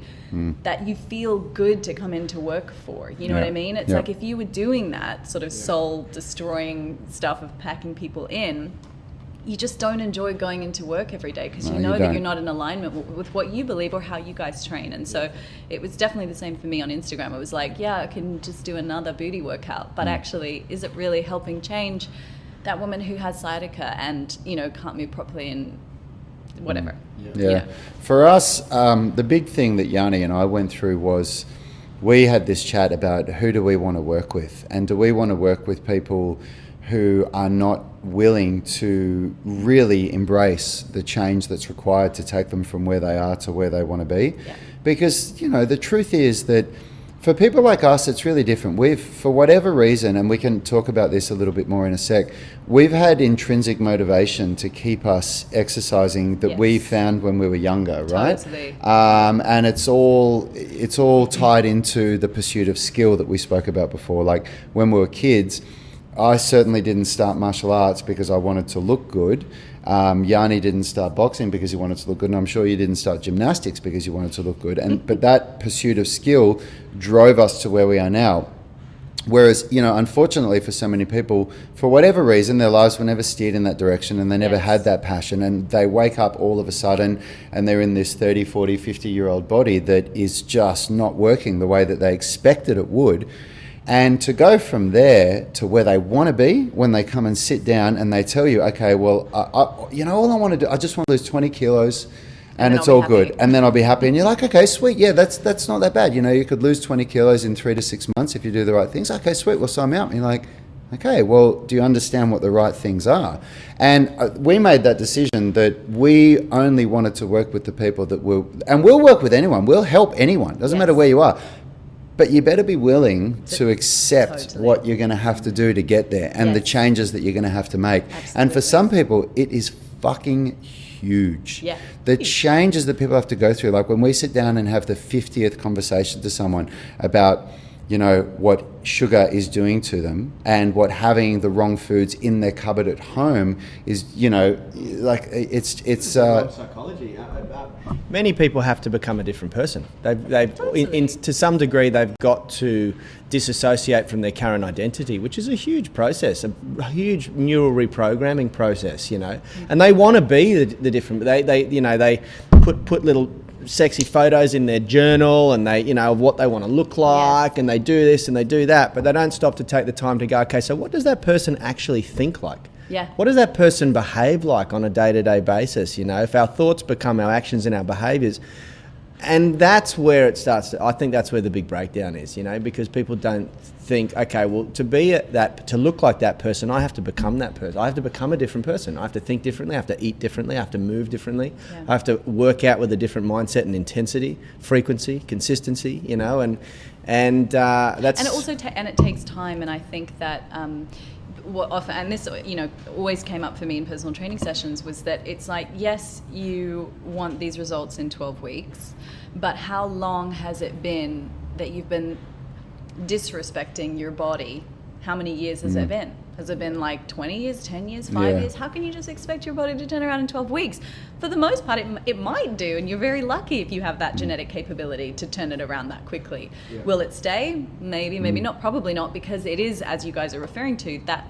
that you feel good to come into work for. You know what I mean? It's like if you were doing that sort of soul destroying stuff of packing people in, you just don't enjoy going into work every day, because you know that you're not in alignment with what you believe or how you guys train. And so it was definitely the same for me on Instagram. It was like, yeah, I can just do another booty workout, but actually, is it really helping change that woman who has sciatica and, you know, can't move properly and whatever? Yeah. For us, the big thing that Yani and I went through was, we had this chat about who do we want to work with, and do we want to work with people who are not willing to really embrace the change that's required to take them from where they are to where they want to be. Yeah. Because, you know, the truth is that for people like us, it's really different. We've, for whatever reason, and we can talk about this a little bit more in a sec, we've had intrinsic motivation to keep us exercising that we found when we were younger, right? Totally. And it's all tied into the pursuit of skill that we spoke about before. Like when we were kids, I certainly didn't start martial arts because I wanted to look good. Yani didn't start boxing because he wanted to look good, and I'm sure you didn't start gymnastics because you wanted to look good. But that pursuit of skill drove us to where we are now. Whereas, you know, unfortunately for so many people, for whatever reason, their lives were never steered in that direction, and they never had that passion, and they wake up all of a sudden and they're in this 30, 40, 50-year-old body that is just not working the way that they expected it would. And to go from there to where they want to be when they come and sit down and they tell you, okay, well, you know, all I want to do, I just want to lose 20 kilos and it's all good. And then I'll be happy. And you're like, okay, sweet. Yeah, that's not that bad. You know, you could lose 20 kilos in 3 to 6 months if you do the right things. Okay, sweet. Well, so I'm out. And you're like, okay, well, do you understand what the right things are? And we made that decision that we only wanted to work with the people that will, and we'll work with anyone. We'll help anyone. Doesn't matter where you are. But you better be willing to accept what you're going to have to do to get there and the changes that you're going to have to make. Absolutely. And for some people, it is fucking huge. Yeah. The changes that people have to go through, like when we sit down and have the 50th conversation to someone about, you know, what sugar is doing to them and what having the wrong foods in their cupboard at home is, you know, like it's psychology. Many people have to become a different person. To some degree, they've got to disassociate from their current identity, which is a huge process, a huge neural reprogramming process, you know. And they want to be the different. They put little sexy photos in their journal and they, you know, of what they want to look like, and they do this and they do that, but they don't stop to take the time to go, okay, so what does that person actually think like? Yeah. What does that person behave like on a day-to-day basis? You know, if our thoughts become our actions and our behaviors, and that's where it starts I think that's where the big breakdown is, you know, because people don't think, okay, well, to look like that person, I have to become that person. I have to become a different person. I have to think differently. I have to eat differently. I have to move differently. Yeah. I have to work out with a different mindset and intensity, frequency, consistency, you know, and that's... And it also and it takes time, and I think that what often, and this, you know, always came up for me in personal training sessions, was that it's like, yes, you want these results in 12 weeks, but how long has it been that you've been disrespecting your body? How many years has it been? Has it been like 20 years, 10 years, 5 years? How can you just expect your body to turn around in 12 weeks? For the most part, it might do, and you're very lucky if you have that genetic capability to turn it around that quickly. Yeah. Will it stay? Maybe, maybe not, probably not, because it is, as you guys are referring to, that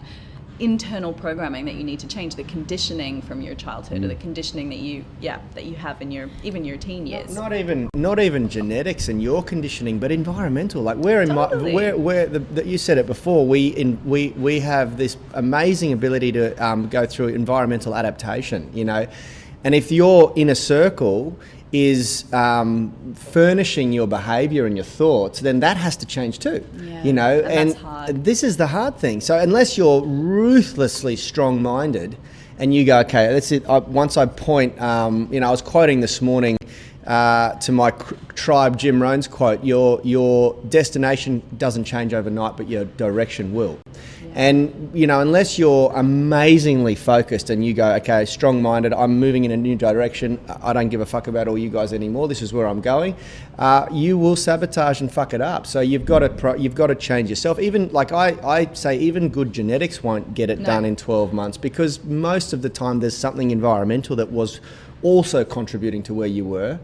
internal programming that you need to change, the conditioning from your childhood, or the conditioning that you have in your teen years. Not even genetics and your conditioning, but environmental. Like you said it before. We have this amazing ability to go through environmental adaptation. You know, and if your inner circle is furnishing your behavior and your thoughts, then that has to change too. Yeah, you know, and that's hard. This is the hard thing. So unless you're ruthlessly strong-minded, and you go, okay, that's it. Once I point, you know, I was quoting this morning to my tribe, Jim Rohn's quote: "Your destination doesn't change overnight, but your direction will." And, you know, unless you're amazingly focused and you go, okay, strong-minded, I'm moving in a new direction, I don't give a fuck about all you guys anymore, this is where I'm going, you will sabotage and fuck it up. So you've got to change yourself. Even, like I say, even good genetics won't get it done in 12 months, because most of the time there's something environmental that was also contributing to where you were.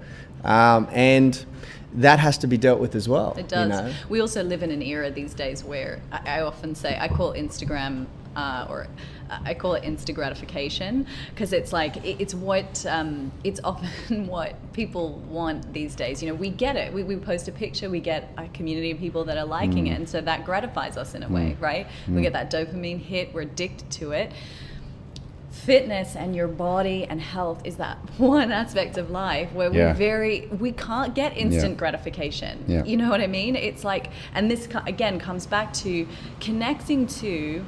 And that has to be dealt with as well. It does. You know? We also live in an era these days where I often say, I call Instagram, or I call it Insta gratification, because it's like, it's often what people want these days. You know, we get it. We post a picture, we get a community of people that are liking it, and so that gratifies us in a way, right? We get that dopamine hit, we're addicted to it. Fitness and your body and health is that one aspect of life where we can't get instant gratification. Yeah. You know what I mean? It's like, and this again comes back to connecting to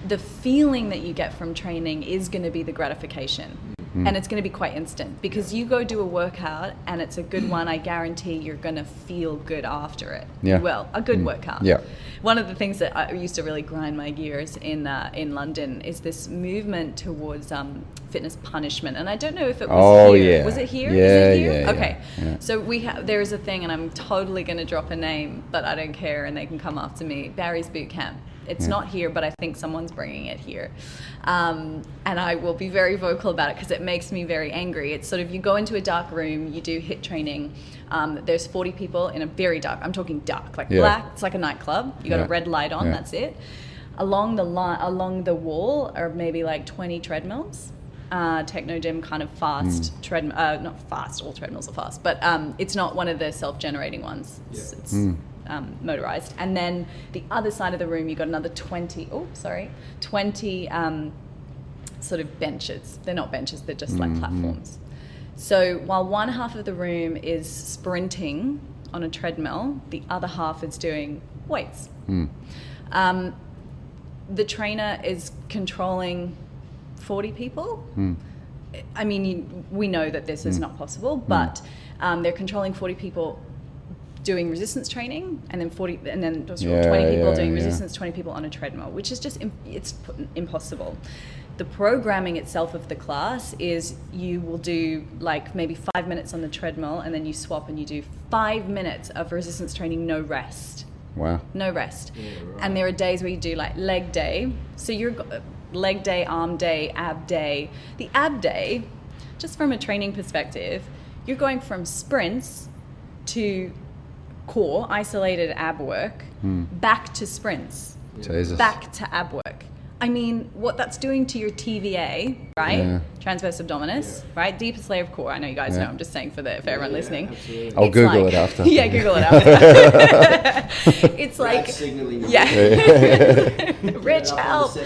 the feeling that you get from training is going to be the gratification. And it's going to be quite instant, because you go do a workout and it's a good one, I guarantee you're going to feel good after it. Yeah. Well, a good workout. Yeah. One of the things that I used to really grind my gears in London is this movement towards fitness punishment. And I don't know if it was here. Yeah. Was it here? Yeah, Is it here? yeah, okay. yeah. So there is a thing, and I'm totally going to drop a name, but I don't care, and they can come after me. Barry's Boot Camp. It's not here, but I think someone's bringing it here. And I will be very vocal about it because it makes me very angry. It's sort of, you go into a dark room, you do HIIT training. There's 40 people in a very dark, I'm talking dark, like black. It's like a nightclub. You got a red light on, that's it. Along the wall are maybe like 20 treadmills. Techno gym kind of fast treadmill, not fast, all treadmills are fast, but it's not one of the self-generating ones. It's motorized. And then the other side of the room, you got another 20 sort of benches. They're not benches, they're just like platforms. So while one half of the room is sprinting on a treadmill, the other half is doing weights. The trainer is controlling 40 people. I mean, we know that this is not possible, but they're controlling 40 people doing resistance training, and then 20 people doing resistance, 20 people on a treadmill, which is just it's impossible. The programming itself of the class is you will do like maybe 5 minutes on the treadmill, and then you swap and you do 5 minutes of resistance training, no rest. Wow. No rest. Yeah, right. And there are days where you do like leg day. So you're leg day, arm day, ab day. The ab day, just from a training perspective, you're going from sprints to core, isolated ab work, back to sprints, Jesus. back to ab work. I mean, what that's doing to your TVA, right? Yeah. Transverse abdominis, right? Deepest layer of core. I know you guys know. I'm just saying for everyone listening. Absolutely. I'll Google it after. Yeah, Google it after. It's like, Rich, help.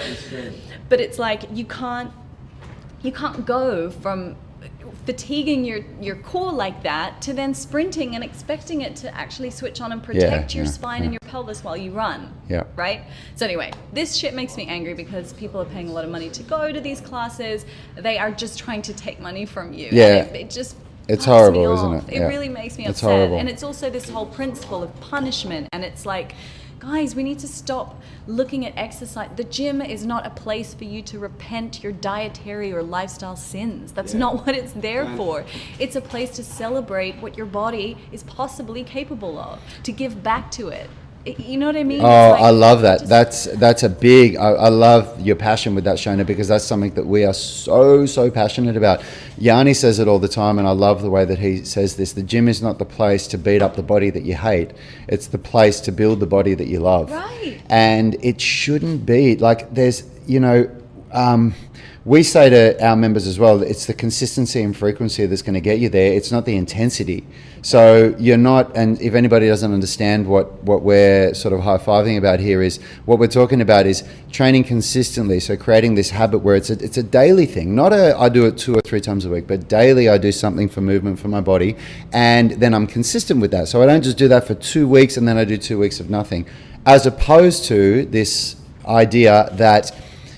But it's like you can't go from fatiguing your core like that to then sprinting and expecting it to actually switch on and protect your spine and your pelvis while you run. Yeah. Right? So anyway, this shit makes me angry because people are paying a lot of money to go to these classes. They are just trying to take money from you. Yeah. And it just it's horrible, isn't it? It really makes me upset. Horrible. And it's also this whole principle of punishment, and it's like, guys, we need to stop looking at exercise. The gym is not a place for you to repent your dietary or lifestyle sins. That's not what it's there for. It's a place to celebrate what your body is possibly capable of, to give back to it. You know what I mean? Oh, like, I love that. That's a big, I love your passion with that, Shona, because that's something that we are so passionate about. Yani says it all the time, and I love the way that he says this. The gym is not the place to beat up the body that you hate. It's the place to build the body that you love. Right. And it shouldn't be like there's, we say to our members as well, it's the consistency and frequency that's going to get you there. It's not the intensity. So you're not, and if anybody doesn't understand what we're sort of high-fiving about here is, what we're talking about is training consistently. So creating this habit where it's a daily thing, not I do it 2 or 3 times a week, but daily I do something for movement for my body, and then I'm consistent with that. So I don't just do that for 2 weeks and then I do 2 weeks of nothing, as opposed to this idea that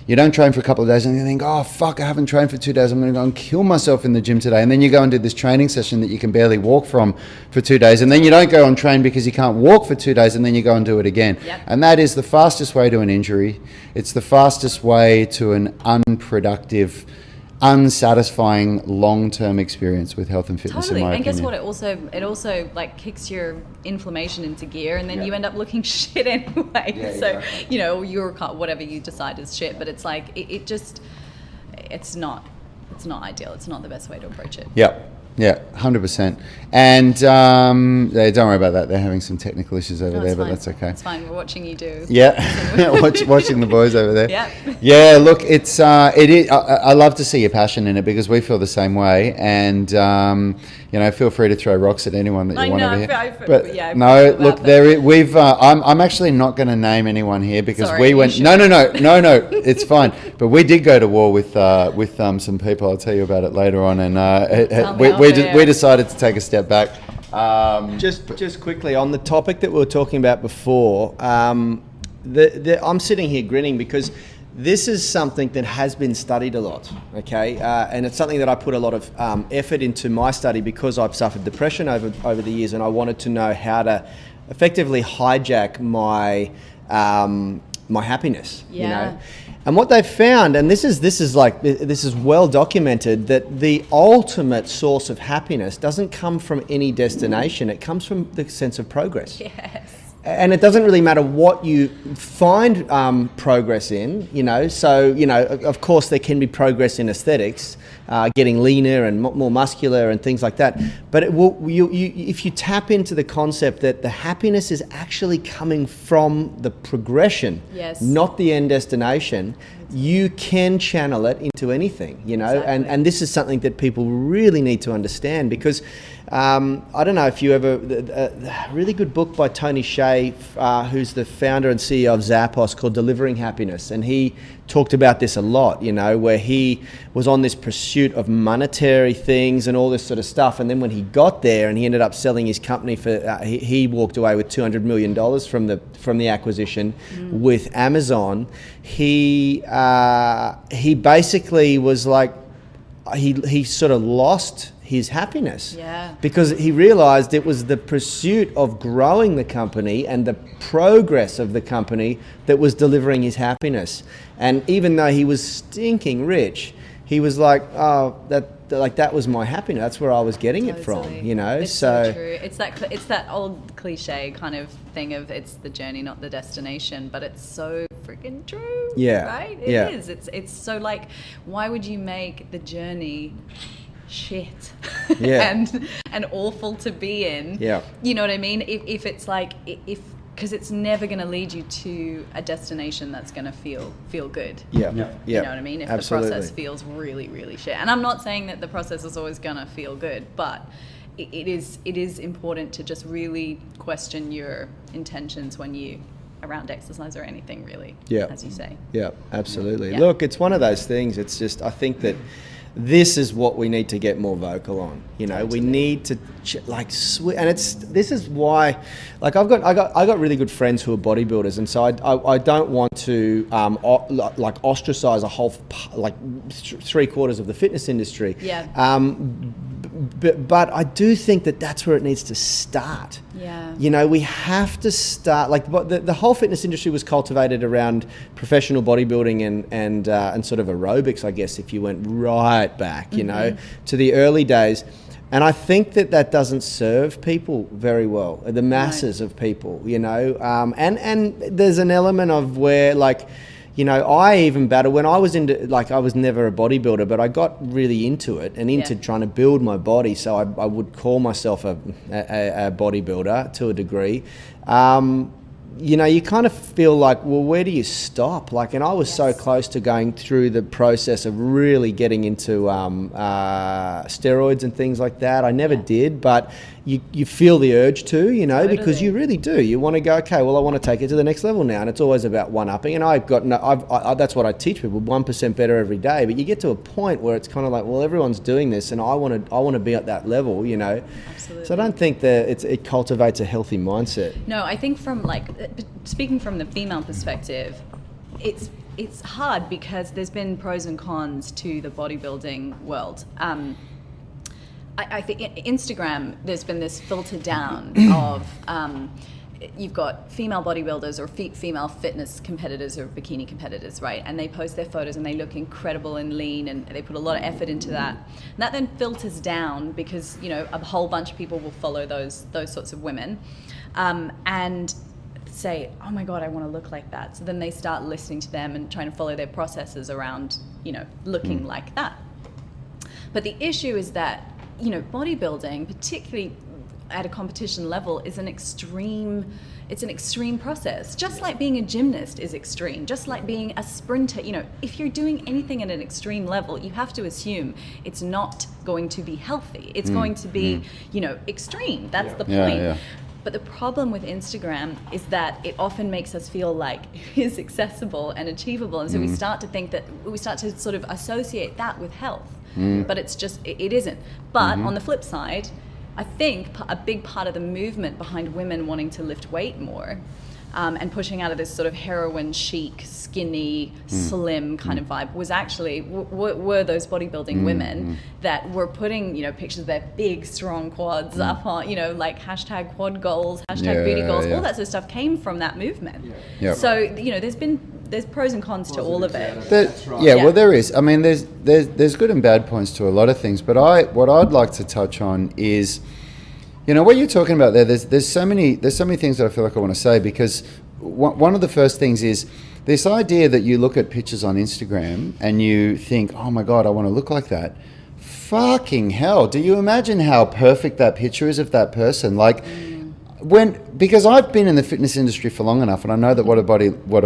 you don't train for a couple of days and you think, oh, fuck, I haven't trained for 2 days. I'm going to go and kill myself in the gym today. And then you go and do this training session that you can barely walk from for 2 days. And then you don't go and train because you can't walk for 2 days, and then you go and do it again. Yep. And that is the fastest way to an injury. It's the fastest way to an unproductive, unsatisfying long-term experience with health and fitness. Totally. In my and opinion. Guess what? It also like kicks your inflammation into gear, and then you end up looking shit anyway. Yeah, so exactly. Your whatever you decide is shit, but it's like it's not ideal. It's not the best way to approach it. Yeah, 100%. And don't worry about that. They're having some technical issues over there, but that's okay. It's fine. We're watching you do. Yeah, watching the boys over there. Yeah. Yeah. Look, it is. I love to see your passion in it because we feel the same way. And feel free to throw rocks at anyone that you want over here. But I'm actually not going to name anyone here because we went. No. It's fine. But we did go to war with some people. I'll tell you about it later on. And we decided to take a step back. Just quickly on the topic that we were talking about before, I'm sitting here grinning because This is something that has been studied a lot, okay? And it's something that I put a lot of effort into my study because I've suffered depression over the years, and I wanted to know how to effectively hijack my my happiness, you know? And what they've found, and this is well documented, that the ultimate source of happiness doesn't come from any destination. It comes from the sense of progress. Yes. And it doesn't really matter what you find progress in, you know. So, you know, of course, there can be progress in aesthetics, getting leaner and more muscular and things like that. But it will, if you tap into the concept that the happiness is actually coming from the progression, not the end destination, you can channel it into anything, you know. Exactly. And this is something that people really need to understand because I don't know if you ever, a really good book by Tony Hsieh, who's the founder and CEO of Zappos, called Delivering Happiness. And he talked about this a lot, you know, where he was on this pursuit of monetary things and all this sort of stuff. And then when he got there and he ended up selling his company for, he walked away with $200 million from the acquisition with Amazon. He basically was like, he sort of lost his happiness because he realized it was the pursuit of growing the company and the progress of the company that was delivering his happiness. And even though he was stinking rich, he was like, oh, that was my happiness. That's where I was getting it from, you know. It's so true. It's that old cliche kind of thing of it's the journey, not the destination. But it's so freaking true. Yeah. Right. It is. It's so like, why would you make the journey shit and awful to be in? You know what I mean? If it's like because it's never going to lead you to a destination that's going to feel good. You know what I mean? If the process feels really, really shit. And I'm not saying that the process is always going to feel good, but it is important to just really question your intentions when you around exercise or anything really, as you say. Absolutely. Look, it's one of those things. It's just, I think that this is what we need to get more vocal on. You know, we need to and this is why, like I got really good friends who are bodybuilders, and so I don't want to ostracize a whole 3/4 of the fitness industry. But I do think that that's where it needs to start. You know, we have to start, like the whole fitness industry was cultivated around professional bodybuilding and sort of aerobics, I guess, if you went right back, you know, to the early days. And I think that doesn't serve people very well, the masses of people, you know. And there's an element of where, like, you know, I even battled when I was into, like, I was never a bodybuilder, but I got really into it and into trying to build my body. So I would call myself a bodybuilder to a degree. You know, you kind of feel like, well, where do you stop? Like, and I was so close to going through the process of really getting into steroids and things like that. I never did, but you feel the urge to, you know, because you really do. You want to go, okay, well, I want to take it to the next level now, and it's always about one-upping. And that's what I teach people: 1% better every day. But you get to a point where it's kind of like, well, everyone's doing this, and I want to be at that level, you know. Absolutely. So I don't think that it cultivates a healthy mindset. No, I think from speaking from the female perspective, it's hard because there's been pros and cons to the bodybuilding world. I think Instagram, there's been this filter down of you've got female bodybuilders or female fitness competitors or bikini competitors, right? And they post their photos and they look incredible and lean, and they put a lot of effort into that. And that then filters down because, you know, a whole bunch of people will follow those sorts of women, and say, oh my God, I want to look like that. So then they start listening to them and trying to follow their processes around, you know, looking like that. But the issue is that, you know, bodybuilding, particularly at a competition level, is an extreme process. Just like being a gymnast is extreme, just like being a sprinter. You know, if you're doing anything at an extreme level, you have to assume it's not going to be healthy. It's going to be, you know, extreme. That's the point. But the problem with Instagram is that it often makes us feel like it's accessible and achievable. And so we start to sort of associate that with health. But it's just, it isn't. But on the flip side, I think a big part of the movement behind women wanting to lift weight more and pushing out of this sort of heroin chic, skinny, slim kind of vibe was actually were those bodybuilding women that were putting, you know, pictures of their big, strong quads up on, you know, like hashtag quad goals, hashtag booty goals, all that sort of stuff came from that movement. So, you know, there's pros and cons to all of it. That's right. Well, there is. I mean, there's good and bad points to a lot of things, but what I'd like to touch on is, you know, what you're talking about there. There's so many things that I feel like I want to say, because one of the first things is this idea that you look at pictures on Instagram and you think, oh my God, I want to look like that. Fucking hell! Do you imagine how perfect that picture is of that person? Like, because I've been in the fitness industry for long enough, and I know that what a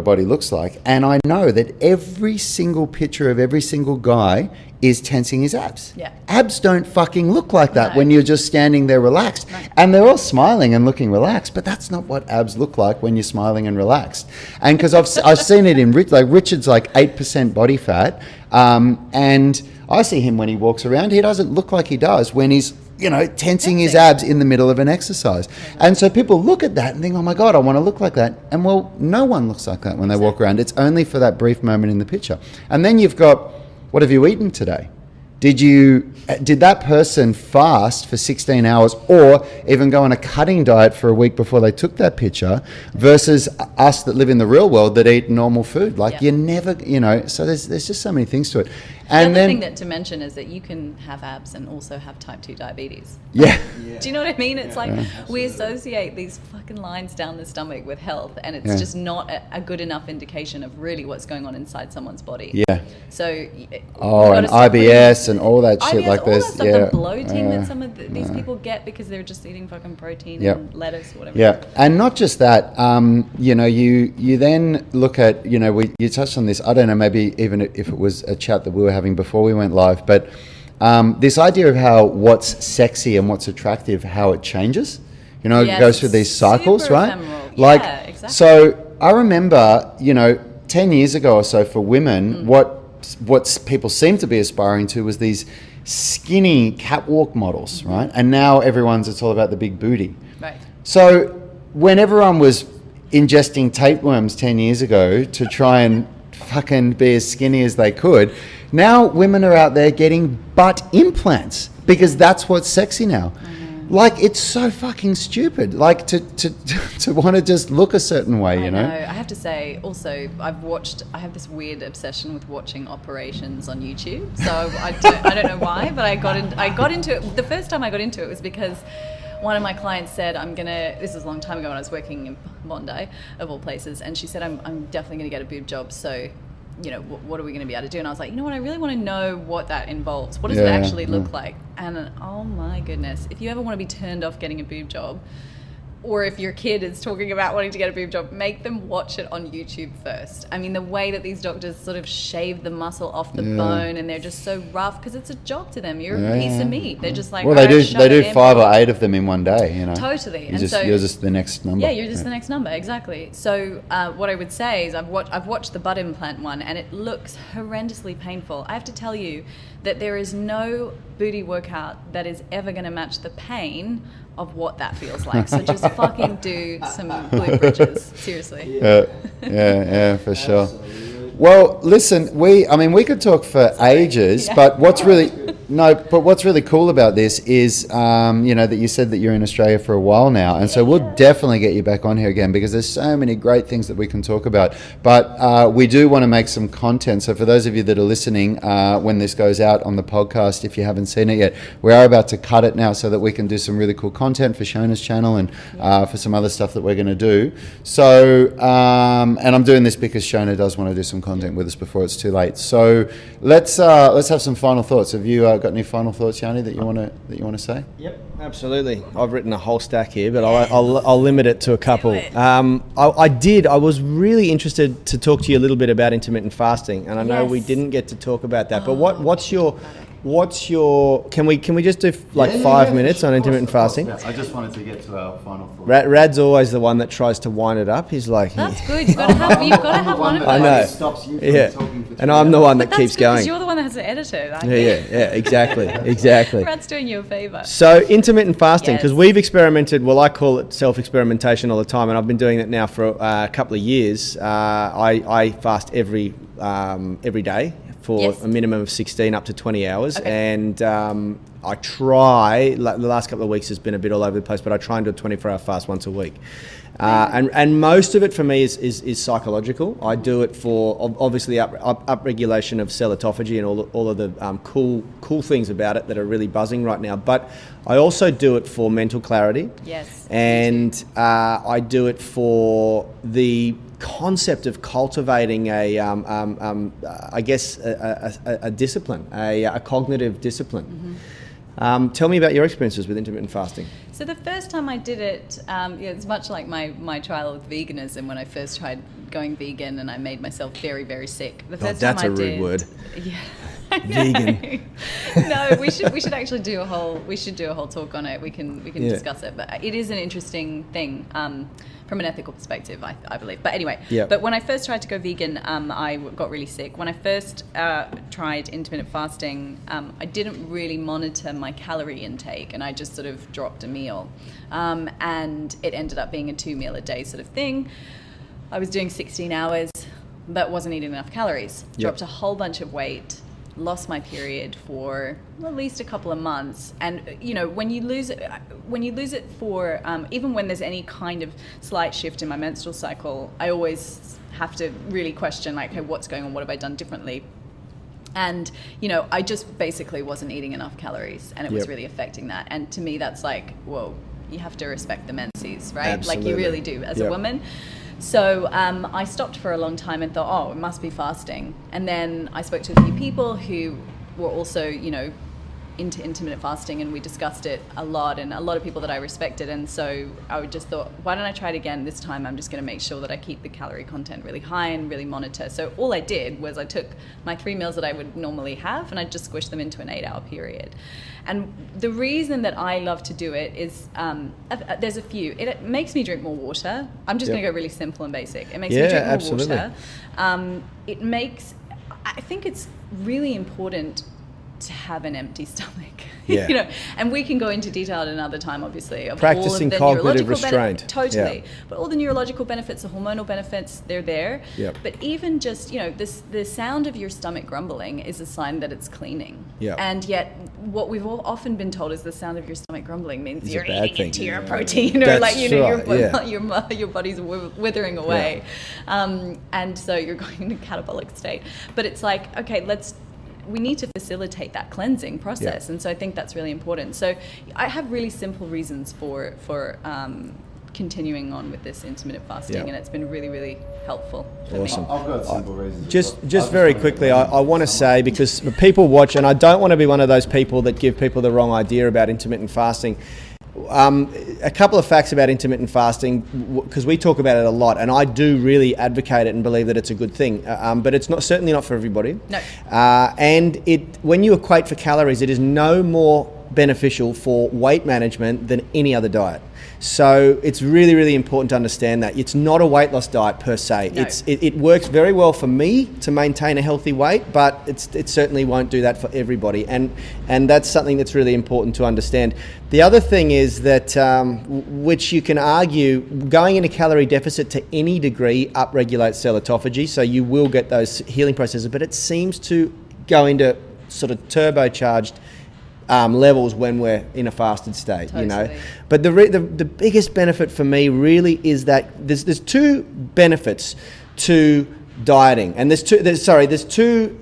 body looks like, and I know that every single picture of every single guy is tensing his abs. Yeah. Abs don't fucking look like that when you're just standing there relaxed. Right. And they're all smiling and looking relaxed, but that's not what abs look like when you're smiling and relaxed. And because I've seen it in Richard's like 8% body fat, and I see him when he walks around. He doesn't look like he does when he's, you know, tensing his abs in the middle of an exercise. And so people look at that and think, oh my God, I want to look like that. And well, no one looks like that when they walk around. It's only for that brief moment in the picture. And then you've got, what have you eaten today? Did that person fast for 16 hours or even go on a cutting diet for a week before they took that picture, versus us that live in the real world that eat normal food? Like, you never, you know, so there's just so many things to it. And the other thing that to mention is that you can have abs and also have type 2 diabetes. Yeah. Do you know what I mean? It's like we associate these fucking lines down the stomach with health, and it's just not a good enough indication of really what's going on inside someone's body. Yeah. So and IBS and all that shit, IBS, like all this. that stuff, the bloating that some of these people get because they're just eating fucking protein and lettuce or whatever. Yeah, and not just that. You know, you then look at, you know, you touched on this. I don't know, maybe even if it was a chat that we were having before we went live, but this idea of how what's sexy and what's attractive, how it changes. You know, it goes through these cycles, right? Ephemeral. Like, exactly. So I remember, you know, 10 years ago or so for women, what people seem to be aspiring to was these skinny catwalk models, right? And now it's all about the big booty. Right. So when everyone was ingesting tapeworms 10 years ago to try and fucking be as skinny as they could, now women are out there getting butt implants because that's what's sexy now. Like, it's so fucking stupid, like to want to just look a certain way, you know? I have to say, also, I have this weird obsession with watching operations on YouTube. So I don't know why, but I got into it. The first time I got into it was because one of my clients said, this was a long time ago when I was working in Bondi, of all places, and she said, I'm definitely going to get a boob job, so, you know, what are we going to be able to do? And I was like, you know what, I really want to know what that involves. What does it actually look like? And oh my goodness, if you ever want to be turned off getting a boob job, or if your kid is talking about wanting to get a boob job, make them watch it on YouTube first. I mean, the way that these doctors sort of shave the muscle off the bone, and they're just so rough because it's a job to them. You're a piece of meat. They're just like, well, they do 5 or 8 of them in one day, you know. Totally. You're just the next number. Yeah, you're just the next number, exactly. So what I would say is I've watched the butt implant one, and it looks horrendously painful. I have to tell you that there is no booty workout that is ever going to match the pain of what that feels like. So just fucking do some glute bridges, seriously. Yeah, for sure. Absolutely. Well, listen, we could talk for ages, but what's really cool about this is, you know, that you said that you're in Australia for a while now, and so we'll definitely get you back on here again because there's so many great things that we can talk about. But we do want to make some content. So for those of you that are listening, when this goes out on the podcast, if you haven't seen it yet, we are about to cut it now so that we can do some really cool content for Shona's channel and for some other stuff that we're going to do. So, and I'm doing this because Shona does want to do some content with us before it's too late. So let's have some final thoughts. Have you got any final thoughts, Yani, that you want to say? Yep, absolutely. I've written a whole stack here, but I'll limit it to a couple. I was really interested to talk to you a little bit about intermittent fasting, and I know we didn't get to talk about that. But what's your what's your? Can we just do like 5 minutes on intermittent fasting? I just wanted to get to our final thought. Rad's always the one that tries to wind it up. He's like, That's good. You've got to have one of those. I know. Stops you from talking for and I'm the one that But keeps that's good, 'cause going. you're the one that has to edit it. Yeah, exactly. Rad's doing you a favour. So intermittent fasting, because Yes. we've experimented. Well, I call it self-experimentation all the time, and I've been doing it now for a couple of years. I fast every day for Yes. a minimum of 16 up to 20 hours, Okay. and I try. Like the last couple of weeks has been a bit all over the place, but I try and do a 24-hour fast once a week. And most of it for me is psychological. I do it for obviously upregulation of cell autophagy and all of the cool things about it that are really buzzing right now. But I also do it for mental clarity. Yes. And I do it for the concept of cultivating a discipline, a cognitive discipline. Tell me about your experiences with intermittent fasting. So the first time I did it, it's much like my trial with veganism when I first tried going vegan and I made myself very, very sick. The first that's time a rude word. Yeah. Vegan. No, we should actually do a whole talk on it. We can discuss it. But it is an interesting thing. From an ethical perspective, I believe. But anyway, But when I first tried to go vegan, I got really sick. When I first tried intermittent fasting, I didn't really monitor my calorie intake, and I just sort of dropped a meal. And it ended up being a 2 meal a day sort of thing. I was doing 16 hours, but wasn't eating enough calories. Dropped a whole bunch of weight. Lost my period for at least a couple of months, and when you lose it for even when there's any kind of slight shift in my menstrual cycle, I always have to really question like, hey, what's going on? What have I done differently? And I just basically wasn't eating enough calories, and it was really affecting that. And to me, that's like, whoa, you have to respect the menses, right? Absolutely. Like you really do as a woman. So I stopped for a long time and thought, oh, it must be fasting. And then I spoke to a few people who were also, into intermittent fasting, and we discussed it a lot, and a lot of people that I respected. And so I just thought, why don't I try it again? This time I'm just going to make sure that I keep the calorie content really high and really monitor. So all I did was I took my 3 meals that I would normally have, and I just squished them into an 8-hour period. And the reason that I love to do it is there's a few. It makes me drink more water. I'm just going to go really simple and basic. It makes me drink more water. I think it's really important to have an empty stomach, and we can go into detail at another time, obviously, of practicing all of the cognitive neurological restraint. Totally, but all the neurological benefits, the hormonal benefits, they're there. But even just the sound of your stomach grumbling is a sign that it's cleaning. And yet, what we've all often been told is the sound of your stomach grumbling means you're eating into your protein, or your body's withering away, and so you're going into catabolic state. But it's like, okay, we need to facilitate that cleansing process, and so I think that's really important. So I have really simple reasons for continuing on with this intermittent fasting, and it's been really, really helpful for me. I've got simple reasons. Just very quickly, I want to say, because people watch, and I don't want to be one of those people that give people the wrong idea about intermittent fasting. A couple of facts about intermittent fasting, because we talk about it a lot, and I do really advocate it and believe that it's a good thing, but it's certainly not for everybody. No. And when you equate for calories, it is no more beneficial for weight management than any other diet. So it's really, really important to understand that it's not a weight loss diet per se. No. It works very well for me to maintain a healthy weight, but it certainly won't do that for everybody. And that's something that's really important to understand. The other thing is that, which you can argue, going into calorie deficit to any degree upregulates cell autophagy, so you will get those healing processes, but it seems to go into sort of turbocharged levels when we're in a fasted state, Totally. But the biggest benefit for me really is that there's two benefits to dieting, and there's two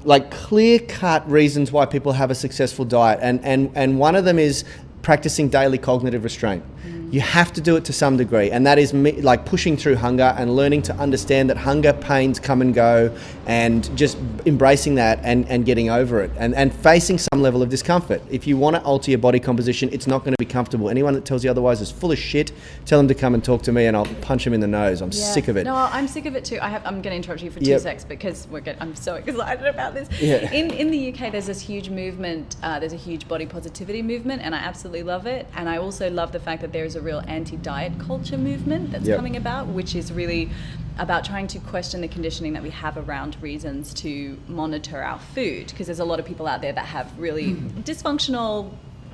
like clear-cut reasons why people have a successful diet, and one of them is practicing daily cognitive restraint. You have to do it to some degree, and that is like pushing through hunger and learning to understand that hunger pains come and go, and just embracing that and getting over it, and facing some level of discomfort. If you want to alter your body composition, it's not going to be comfortable. Anyone that tells you otherwise is full of shit. Tell them to come and talk to me, and I'll punch them in the nose. I'm sick of it. No, I'm sick of it too. I'm going to interrupt you for 2 seconds because I'm so excited about this. Yeah. In the UK, there's this huge movement. There's a huge body positivity movement, and I absolutely love it. And I also love the fact that there's a real anti-diet culture movement that's coming about, which is really about trying to question the conditioning that we have around reasons to monitor our food, because there's a lot of people out there that have really dysfunctional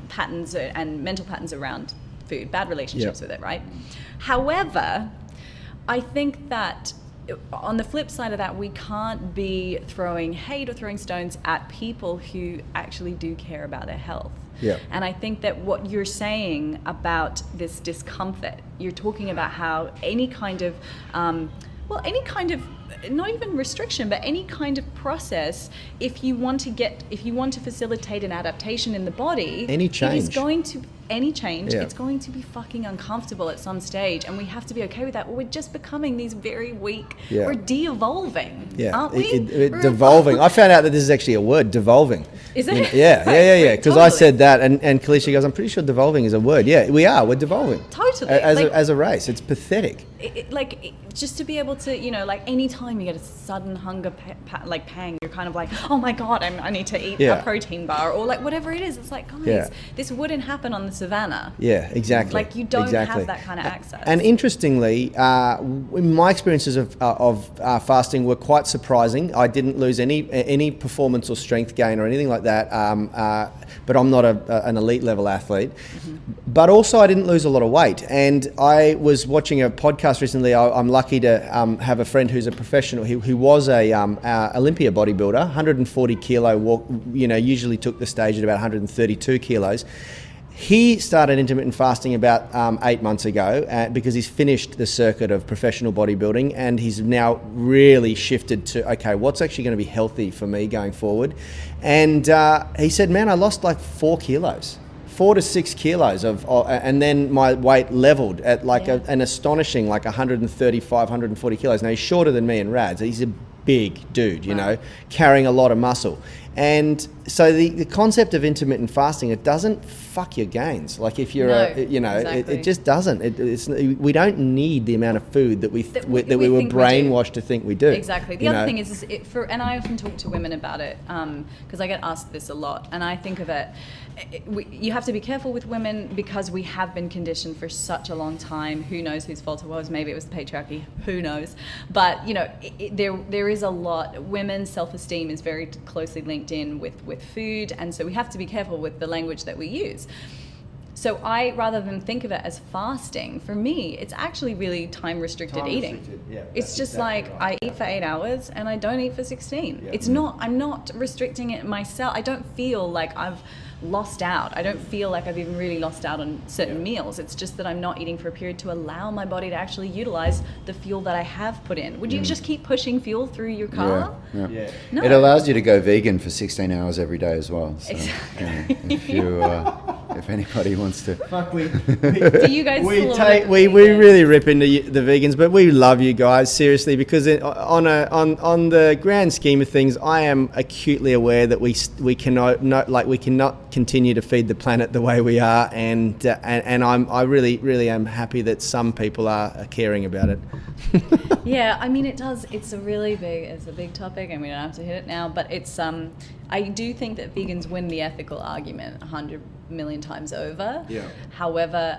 patterns and mental patterns around food, bad relationships with it, right? However, I think that on the flip side of that, we can't be throwing hate or throwing stones at people who actually do care about their health. Yeah. And I think that what you're saying about this discomfort, you're talking about how any kind of, not even restriction, but any kind of process, if you want to facilitate an adaptation in the body, any change, it's going to be fucking uncomfortable at some stage, and we have to be okay with that. We're just becoming these very weak. We're de-evolving, aren't we? Devolving. I found out that this is actually a word, devolving. Is it? Yeah. Because Totally. I said that, and Kalisha goes, I'm pretty sure devolving is a word. Yeah, we are. We're devolving. Totally. As a race, it's pathetic. Just to be able to, anytime you get a sudden hunger pang, you're kind of like, oh my God, I need to eat a protein bar, or like whatever it is. It's like, guys, this wouldn't happen on the savannah. Yeah, exactly. Like, you don't have that kind of access. And interestingly, my experiences of fasting were quite surprising. I didn't lose any performance or strength gain or anything like that. But I'm not an elite level athlete. Mm-hmm. But also, I didn't lose a lot of weight. And I was watching a podcast recently. I'm lucky to have a friend who's a professional, who was a Olympia bodybuilder, 140 kilo walk. Usually took the stage at about 132 kilos. He started intermittent fasting about 8 months ago because he's finished the circuit of professional bodybuilding, and he's now really shifted to, okay, what's actually going to be healthy for me going forward? And he said, man, I lost like 4 to 6 kilos and then my weight leveled at an astonishing 135, 140 kilos. Now he's shorter than me and Rad, so he's a big dude, carrying a lot of muscle. And so the concept of intermittent fasting, it doesn't fuck your gains. Like if you're exactly. it just doesn't. We don't need the amount of food that we were brainwashed to think we do. Exactly. The other thing is and I often talk to women about it because I get asked this a lot, and I think of it. You have to be careful with women because we have been conditioned for such a long time. Who knows whose fault it was? Maybe it was the patriarchy. Who knows? But there is a lot. Women's self-esteem is very closely linked in with food, and so we have to be careful with the language that we use. So rather than think of it as fasting, for me, it's actually really time-restricted eating. Yeah, it's just exactly like right. I eat for 8 hours and I don't eat for 16. Yeah. It's not. I'm not restricting it myself. I don't feel like I've lost out. I don't feel like I've even really lost out on certain meals. It's just that I'm not eating for a period to allow my body to actually utilize the fuel that I have put in. Would you just keep pushing fuel through your car? Yeah. No. It allows you to go vegan for 16 hours every day as well. So, Exactly. if anybody wants to. Fuck, Do you guys we still love we vegans? really rip into the vegans, but we love you guys seriously, because on the grand scheme of things, I am acutely aware that we cannot continue to feed the planet the way we are, and I really am happy that some people are caring about it. Yeah, I mean, it does. It's a big topic, and we don't have to hit it now. But it's I do think that vegans win the ethical argument 100 million times over. Yeah. However,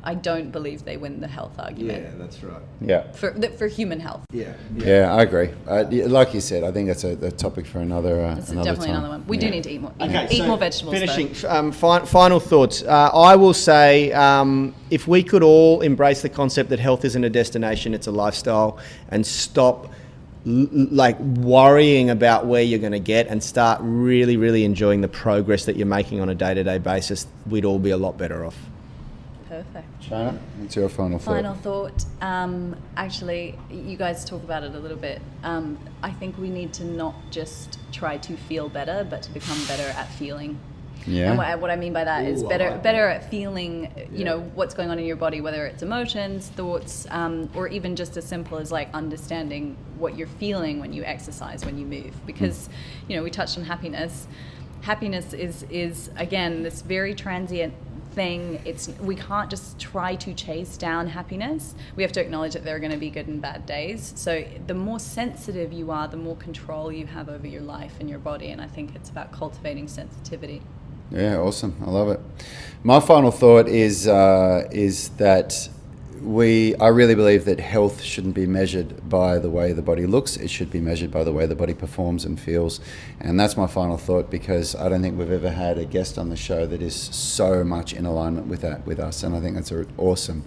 I don't believe they win the health argument. Yeah, that's right. Yeah. For human health. Yeah. Yeah, I agree. Like you said, I think that's a topic for another That's another definitely time. another one. We do need to eat more. Okay, Eat so more vegetables. Finishing, final thoughts. I will say, if we could all embrace the concept that health isn't a destination, it's a lifestyle, and stop worrying about where you're going to get, and start really, really enjoying the progress that you're making on a day-to-day basis, we'd all be a lot better off. Perfect. Shona, what's your final thought? Final thought. Actually, you guys talk about it a little bit. I think we need to not just try to feel better, but to become better at feeling. Yeah. And what I mean by that is Ooh, I better like better at feeling, you know, Yeah. what's going on in your body, whether it's emotions, thoughts, or even just as simple as like understanding what you're feeling when you exercise, when you move. Because, you know, we touched on happiness. Happiness is again this very transient thing. We can't just try to chase down happiness. We have to acknowledge that there are going to be good and bad days. So the more sensitive you are, the more control you have over your life and your body. And I think it's about cultivating sensitivity. Yeah, awesome. I love it. My final thought is that I really believe that health shouldn't be measured by the way the body looks. It should be measured by the way the body performs and feels. And that's my final thought, because I don't think we've ever had a guest on the show that is so much in alignment with that with us. And I think that's an awesome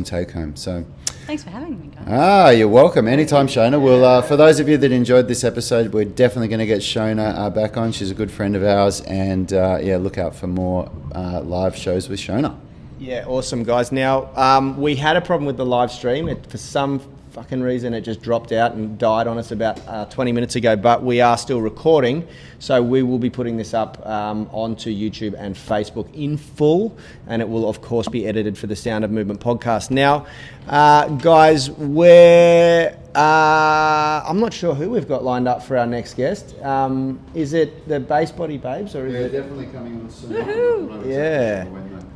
take home. So Thanks for having me, guys. you're welcome. Anytime, Shona. We'll, for those of you that enjoyed this episode, we're definitely going to get Shona back on. She's a good friend of ours. And look out for more live shows with Shona. Yeah, awesome, guys. Now, we had a problem with the live stream. For some fucking reason, it just dropped out and died on us about 20 minutes ago, but we are still recording. So we will be putting this up onto YouTube and Facebook in full, and it will, of course, be edited for the Sound of Movement podcast. Now, guys, I'm not sure who we've got lined up for our next guest. Is it the Base Body Babes, or is it definitely coming on soon. Woohoo! Yeah,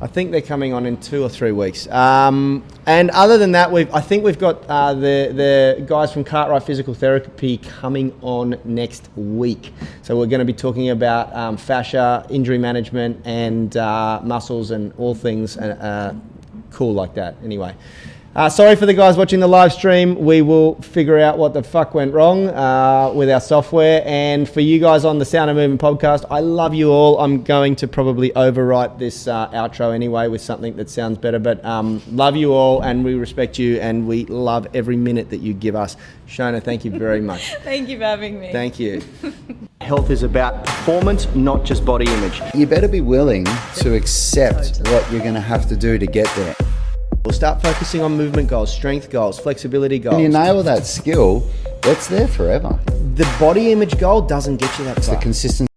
I think they're coming on in 2 or 3 weeks. And other than that, I think we've got the guys from Cartwright Physical Therapy coming on next week. So we're going to be talking about fascia, injury management, and muscles, and all things cool like that. Anyway. Sorry for the guys watching the live stream. We will figure out what the fuck went wrong with our software. And for you guys on the Sound of Movement podcast, I love you all. I'm going to probably overwrite this outro anyway with something that sounds better. But love you all, and we respect you, and we love every minute that you give us. Shona, thank you very much. Thank you for having me. Thank you. Health is about performance, not just body image. You better be willing to accept what you're going to have to do to get there. We'll start focusing on movement goals, strength goals, flexibility goals. When you nail that skill, that's there forever. The body image goal doesn't get you that far. The consistency